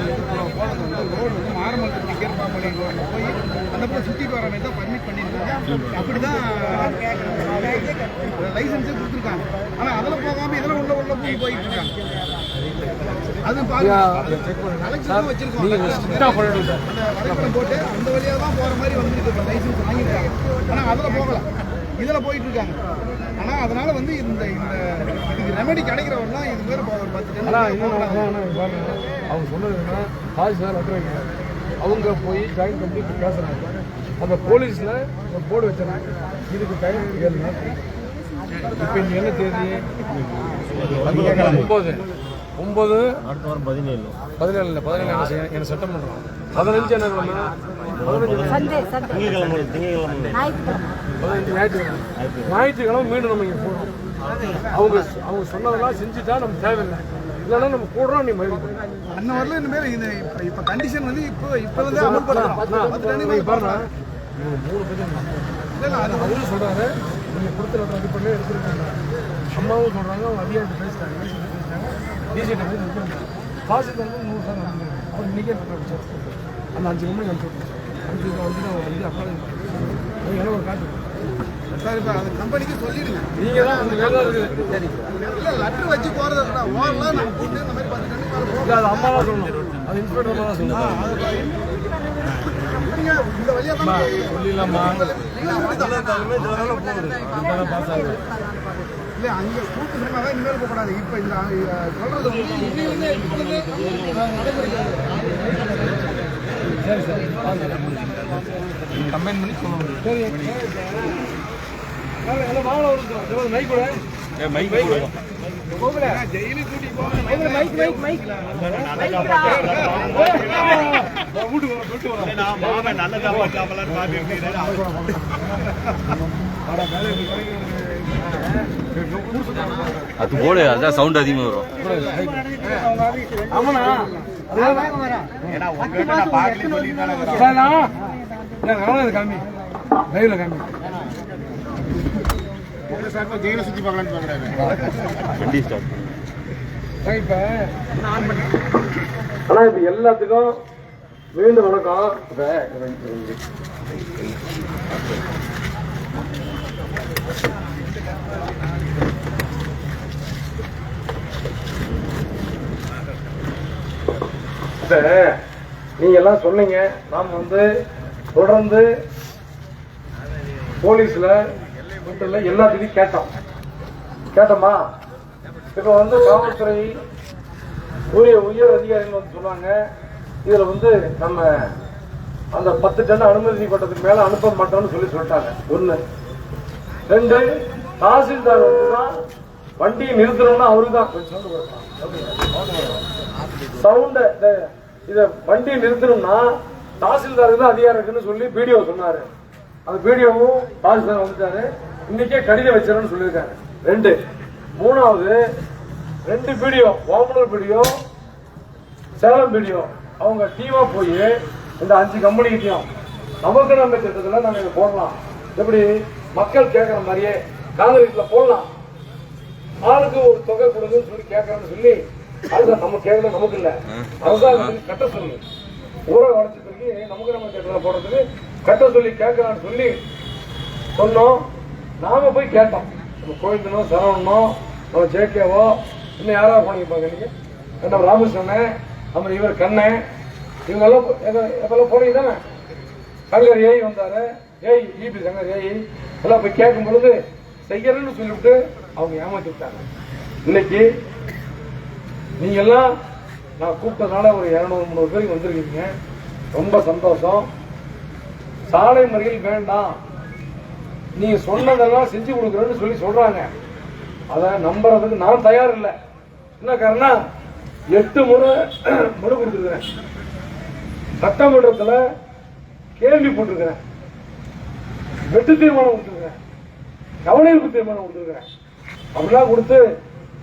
Speaker 2: போனது வந்து ரோடு வந்து மாரமல்ல கேட்பாம்பள்ளி ரோட்ல போய் அந்த பக்கம் சுற்றிட்டு வர மாதிரி தான் பர்மிட் பண்ணியிருக்காங்க. அப்படிதான் லைசன்ஸே கொடுத்துருக்காங்க. ஆனா அதில் போகாம இதில் உள்ள போயிட்டு இருக்காங்க. அது வரைபடம் போட்டு அந்த வழியாக தான் போற மாதிரி வந்துருக்கு. லைசன்ஸ் வாங்கியிருக்காங்க. ஆனா அதில் போகலாம், இதில் போயிட்டு இருக்காங்க. ஆனா அதனால வந்து இந்த இதுக்கு ரெமெடி கிடைக்கிறவங்கலாம் இது பேர் ஒரு 10
Speaker 1: அவங்க சொன்னது என்னன்னா தாசில்தார் லெட்டர் வைக்கிறாங்க. அவங்க போய் ஜாயின் பண்ணி பேசுறாங்க. அந்த போலீஸ்ல போர்டு வச்சுறாங்க. இதுக்கு டைம் 7 நாள். இப்போ இன்னைக்கு என்ன தேதி? 9 அடுத்த வாரம் 17 என்ன சட்டம் பண்றோம். 15 என்ன 15 ஞாயிற்றுக்கிழமை மீண்டும் நம்ம இங்கே போடுறோம். அவங்க சொன்னதெல்லாம் செஞ்சுட்டா நம்ம தேவையில்லை. இல்லைன்னா நம்ம போடுறோம். நீ மறுபடியும்
Speaker 2: அண்ணன் வரல இனிமேல் இப்போ கண்டிஷன் வந்து இப்போதான் அமல் பண்ணலாம்.
Speaker 1: பாருங்க 3 பேர் அவரும் சொல்றாரு நீங்கள் கொடுத்த லெட்டர் அடிப்படையில் எடுத்துருக்காங்க. அம்மாவும் சொல்றாங்க. அவங்க அதிகாரிட்டு பேசிட்டாங்க. டிசிட்ட போய் பாசிட்டிவ் வந்து 100 சார் வந்துருக்காங்க. அவர் இன்னைக்கே லெட்டர் அந்த 5 கம்பெனி அனுப்பிச்சு வந்து அப்ளை என்ன ஒரு காட்டு
Speaker 2: சார். இப்போ அந்த கம்பெனிக்கு சொல்லிடுங்க.
Speaker 1: நீங்கள் தான் அந்த வேலை இருக்குது.
Speaker 2: சரி இல்லை லெட்டர் வச்சு போகிறது ஓரலாம் நம்ம கூப்பிட்டு இந்த மாதிரி 10
Speaker 1: இல்லை அது அம்மா தான் சொல்லணும். அது இன்ஸ்பெக்டர் தான் சொல்லணும்.
Speaker 2: இந்த வழியாக
Speaker 1: சொல்லிடலாமா?
Speaker 2: இல்லை அங்கே கூட்டு சொன்னா தான் இனிமேல் போகக்கூடாது. இப்போ இந்த சொல்றது
Speaker 1: சரி சரி கம்பைன் பண்ணி சொல்ல முடியும். சரி எல்லாம் வாங்க வரும். மைக் கூட மைக் போகல ஜெயிலு கூட்டி போக மைக்
Speaker 11: அது போல அதான் சவுண்ட் அதிகமாக வரும்.
Speaker 1: ஆமாண்ணா காமி லைவ்ல காமி
Speaker 2: ஜெயில சுற்றி பார்க்கலான்னு பார்க்குறாங்க.
Speaker 1: இப்போ ஆனால் இப்போ எல்லாத்துக்கும் மீண்டும் வணக்கம். நீங்க எல்லாம் சொன்னீங்க. நாம் வந்து தொடர்ந்து போலீஸ்ல எல்லாத்துக்கும் கேட்டோமா? இப்ப வந்து காவல்துறை உயர் அதிகாரிகள் வந்து சொன்னாங்க, இதுல வந்து நம்ம அந்த 10 டன் அனுமதி பட்டத்துக்கு மேல அனுப்ப மாட்டோம்னு சொல்லிட்டாங்க. 1 2 தாசில்தார் வந்துதான் வண்டியை நிறுத்தணும்னா அவருதான் சவுண்ட இத வண்டியை நிறுத்தணும்னா தாசில்தாருக்கு தான் அதிகாரம் இருக்குன்னு சொல்லி பிடிஓ சொன்னாரு. அந்த பிடிஓவும் தாசில்தார் வந்துட்டாரு. இன்னைக்கே கடிதம் வச்சிடறேன்னு சொல்லியிருக்காங்க. 2 3வது 2 BDO Omanur BDO Salem BDO அவங்க டீமா போய் இந்த 5 கம்பெனிக்கிட்டையும் நமக்கு நம்ம திட்டத்தில் நாங்கள் இதை போடலாம் எப்படி மக்கள் கேட்கற மாதிரியே காங்கிரீட்ல போடலாம், ஆளுக்கு ஒரு தொகை கொடுங்கன்னு சொல்லி கேட்கறேன்னு சொல்லி அதுதான் நம்ம கேட்கல, நமக்கு இல்ல அரசாங்கத்துக்கு கட்ட சொல்லி ஊரக வளர்ச்சிக்கு நமக்கு நம்ம கேட்டதை போடுறதுக்கு கட்ட சொல்லி கேட்கறான்னு சொல்லி சொன்னோம். நாம போய் கேட்டோம், நம்ம கோவிந்தனோ சரவணனோ நம்ம ஜேகேவோ இன்னும் யாராவது போனீங்க நீங்க, நம்ம ராமகிருஷ்ணன் நம்ம இவர் கண்ணன் இவங்கெல்லாம் எப்பெல்லாம் போனீங்க தானே. சங்கர் ஏஐ வந்தாரு, ஏஐ இபி சங்கர் ஏஐ எல்லாம் போய் கேட்கும் பொழுது செய்யறேன்னு சொல்லிவிட்டு அவங்க ஏமாத்தி விட்டாங்க. இன்னைக்கு நீங்க எல்லாம் நான் கூப்பிட்டதுனால ஒரு 200-300 பேருக்கு வந்திருக்கீங்க, ரொம்ப சந்தோஷம். சாலை மறியல் வேண்டாம், நீங்க சொன்னதெல்லாம் செஞ்சு கொடுக்குறேன்னு சொல்லி சொல்றாங்க. அதை நம்புறதுக்கு நான் தயார் இல்லை. என்ன காரணம், 8 முறை மனு கொடுத்துருக்கிறேன், சட்டமன்றத்தில் கேள்வி போட்டிருக்கிறேன், வெட்டு தீர்மானம் கொடுத்துருக்கிறேன், கவனிப்பு தீர்மானம் கொடுத்துருக்கிறேன். அப்படிலாம் கொடுத்து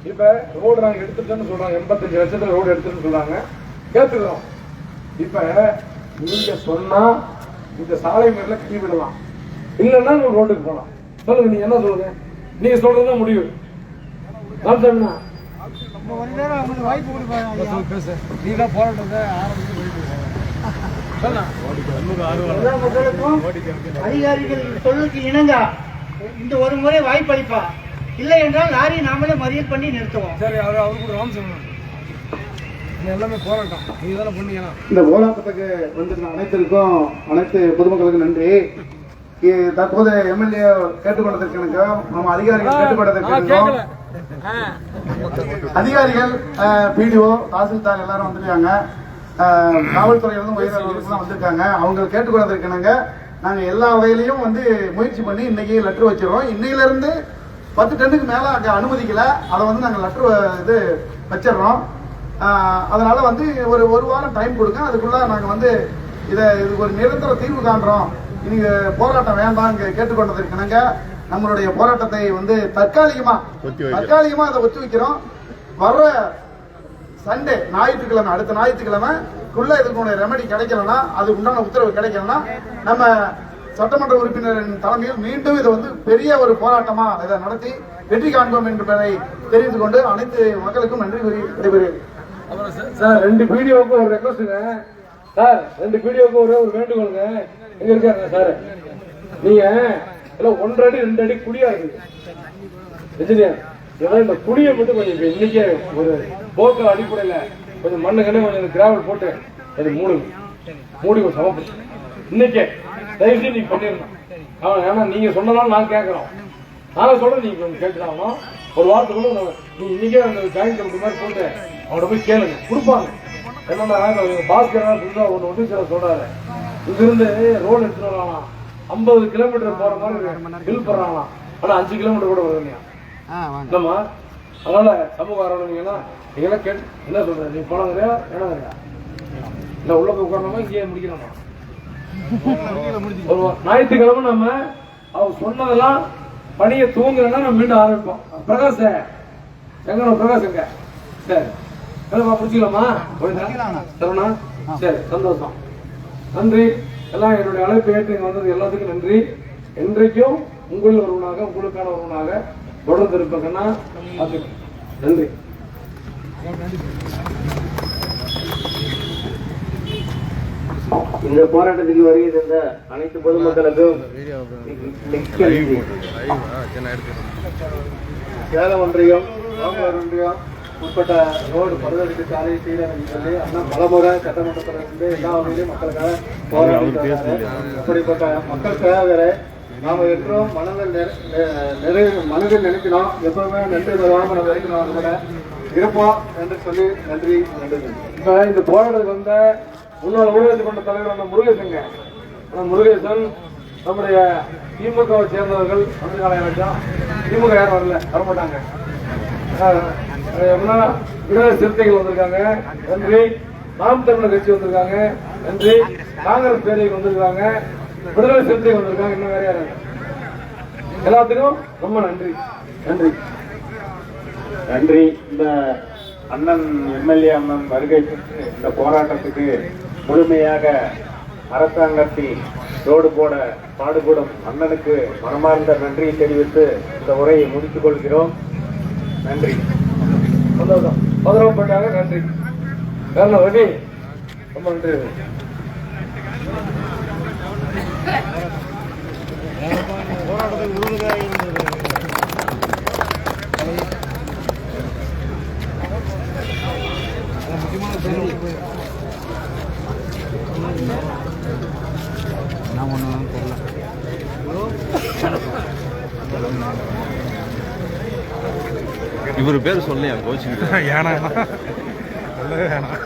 Speaker 1: இப்ப ரோடு நாங்க எடுத்துட்டோம்னு சொல்றாங்க, 85 லட்சத்துல ரோடு எடுத்துட்டு சொல்றாங்க, கேட்டுக்கிறோம். இப்ப நீங்க சொன்னா இந்த சாலை மேல கீழ் விடலாம், இல்லன்னா நம்ம ரோட்டுக்கு போலாம். சொல்லுங்க, நீங்க என்ன சொல்லுங்க, நீங்க சொல்றதுதான் முடிவு. நீதான் போராட்டத்தை
Speaker 5: அதிகாரிகள் சொல்லுக்கு இணங்க இந்த ஒரு முறை வாய்ப்பளிப்பா, இல்லை என்றால் லாரி நாமளே மறியல் பண்ணி நிறுத்துவோம்.
Speaker 1: சரி, அவருக்கு ராம் சொல்லணும், எல்லாமே போராட்டம் நீங்க தானே பண்ணீங்கன்னா.
Speaker 2: இந்த போராட்டத்துக்கு வந்திருந்த அனைத்து பொதுமக்களுக்கு நன்றி. தற்போது எம்எல்ஏ கேட்டுக்கொண்டதற்கு நம்ம அதிகாரிகள் கேட்டுக்கொண்டதற்கு அதிகாரிகள் பிடிஓ தாசில்தார் எல்லாரும் வந்துருக்காங்க, காவல்துறையிலிருந்து உயர்ந்தவர்களும் வந்திருக்காங்க. அவங்க கேட்டுக்கொண்டதற்கு நாங்க எல்லா வகையிலையும் வந்து முயற்சி பண்ணி இன்னைக்கு லெட்டர் வச்சிடறோம். இன்னையில இருந்து 10 டன்னுக்கு மேல அங்க அனுமதிக்கல, அதை வந்து நாங்க லெட்டர் இது வச்சிடறோம். அதனால வந்து ஒரு வாரம் டைம் கொடுங்க, அதுக்குள்ள நாங்க வந்து இதுக்கு ஒரு நிரந்தர தீர்வு காண்றோம். இன்னைக்கு போராட்டம் வேண்டாம் கேட்டுக்கொண்டதற்கு நம்மளுடைய போராட்டத்தை வந்து தற்காலிகமா அதை ஒத்தி வைக்கிறோம். வர்ற சண்டே ஞாயிற்றுக்கிழமை, அடுத்த ஞாயிற்றுக்கிழமைக்குள்ள இதுக்கு ரெமெடி கிடைக்கலன்னா, அதுக்கு உண்டான உத்தரவு கிடைக்கலன்னா நம்ம சட்டமன்ற உறுப்பினரின் தலைமையில் மீண்டும் இதை வந்து பெரிய ஒரு போராட்டமா இதை நடத்தி வெற்றி காண்போம் என்பதை தெரிந்து கொண்டு அனைத்து மக்களுக்கும் நன்றி கூறி விடைபெறுகிறேன்.
Speaker 1: சார் 2 வீடியோவுக்கு ஒரு ரெக்வஸ்டுங்க சார், 2 வீடியோவுக்கு ஒரு வேண்டுகோளுங்க. எங்க இருக்காருங்க சார், நீங்க எல்லாம் 1.5 அடி 2 அடி குடியா இருக்குது, ஏன்னா இந்த குடியை மட்டும் கொஞ்சம் இன்னைக்கே ஒரு போக்கு அடிப்படையில கொஞ்சம் மண்ணு கண்ணு கொஞ்சம் கிராவல் போட்டு மூடி ஒரு சமப்படுத்து இன்னைக்கே தயவுசெய்து நீங்க பண்ணிடணும். ஏன்னா நீங்க சொன்னதாலும் நான் கேட்கறோம், நான் சொல்றேன், நீங்க கொஞ்சம் கேட்டுதான் ஒரு வாரத்துக்குள்ள நீ இன்னைக்கே அந்த ஜாயின் கமிட்டி மாதிரி போட்டு அவங்கள்ட்ட போய் கேளுங்க, கொடுப்பாங்க. என்னன்னா பாஸ்கர் புதுசாக ஒன்று வந்து சில சொல்றாரு, இங்கிருந்து ரோடு எடுத்துட்டு வரலாம் 50 கிலோமீட்டர் போற மாதிரி பில் போடுறாங்களாம், ஆனா 5 கிலோமீட்டர் கூட வருதுங்க. நம்ம அதனால சமூக ஆர்வலர்களா நீங்களாம் கேட்டு என்ன சொல்ற, நீ போனங்கறியா என்னங்கறியா இல்ல உள்ள போய் உட்காரணுமா இங்கே முடிக்கணுமா? ஞாயிற்றுக்கிழமை நம்ம அவர் சொன்னதெல்லாம் பணியை தூங்குறேன்னா நம்ம மீண்டும் ஆரம்பிப்போம். பிரகாஷ் எங்க பிரகாஷ் சரி முடிச்சுக்கலாமா? சரவணா சரி, சந்தோஷம், நன்றி. எல்லாம் என்னுடைய அழைப்பு ஏற்று வந்தது எல்லாத்துக்கும் நன்றி. என்றைக்கும் உங்களில் ஒருவனாக உங்களுக்கான ஒருவனாக தொடர்ந்து இருப்பேன்னா நன்றி.
Speaker 7: இந்த போராட்டத்துக்கு வருகை தந்த அனைத்து பொதுமக்களுக்கும்
Speaker 2: சேலம் ஒன்றியம் ராமநாதபுரம் ஒன்றியம் உட்பட்ட ரோடு பழுதடிக்கு சாலை சீரமைப்பு சொல்லி அண்ணா பலமுறை சட்டமன்றத்தில் இருந்து எல்லா வகையிலும் மக்களுக்காக போராடி அப்படிப்பட்ட மக்கள் சேவகரை நாம என்றும் மனதில் நினைக்கணும். எப்பவுமே நன்றி வருவாம நம்ம வைக்கணும் கூட இருப்போம் என்று சொல்லி நன்றி.
Speaker 1: இப்ப இந்த போராட்டத்துக்கு வந்த முன்னாள் ஊழல் கொண்ட தலைவர் முருகேசங்க, முருகேசன் நம்முடைய திமுகவை சேர்ந்தவர்கள் வந்து காலையாச்சும் திமுக யாரும் வரமாட்டாங்க. விடுதலை சிறுத்தைகள் வந்திருக்காங்க, நன்றி. நாம் தமிழர் கட்சி வந்திருக்காங்க, நன்றி. காங்கிரஸ் பேரவைக்கு வந்திருக்காங்க, விடுதலை சிறுத்தைகள் வந்திருக்காங்க, இன்னும் வேற யாரு, எல்லாத்துக்கும் ரொம்ப நன்றி நன்றி
Speaker 7: நன்றி. இந்த அண்ணன் எம்எல்ஏ அண்ணன் வருகை இந்த போராட்டத்துக்கு முழுமையாக அரசாங்கத்தின்
Speaker 12: ரோடு போட பாடுபடும் அண்ணனுக்கு மனமார்ந்த நன்றியை தெரிவித்து இந்த உரையை முடித்துக் கொள்கிறோம். நன்றி. சந்தோஷம். பதினொன்றாக நன்றி. ரொம்ப நன்றி.
Speaker 11: இவர் பேர் சொல்லையா கோச்சிக்கிட்டு
Speaker 3: ஏனா சொல்லவே வேணாம்.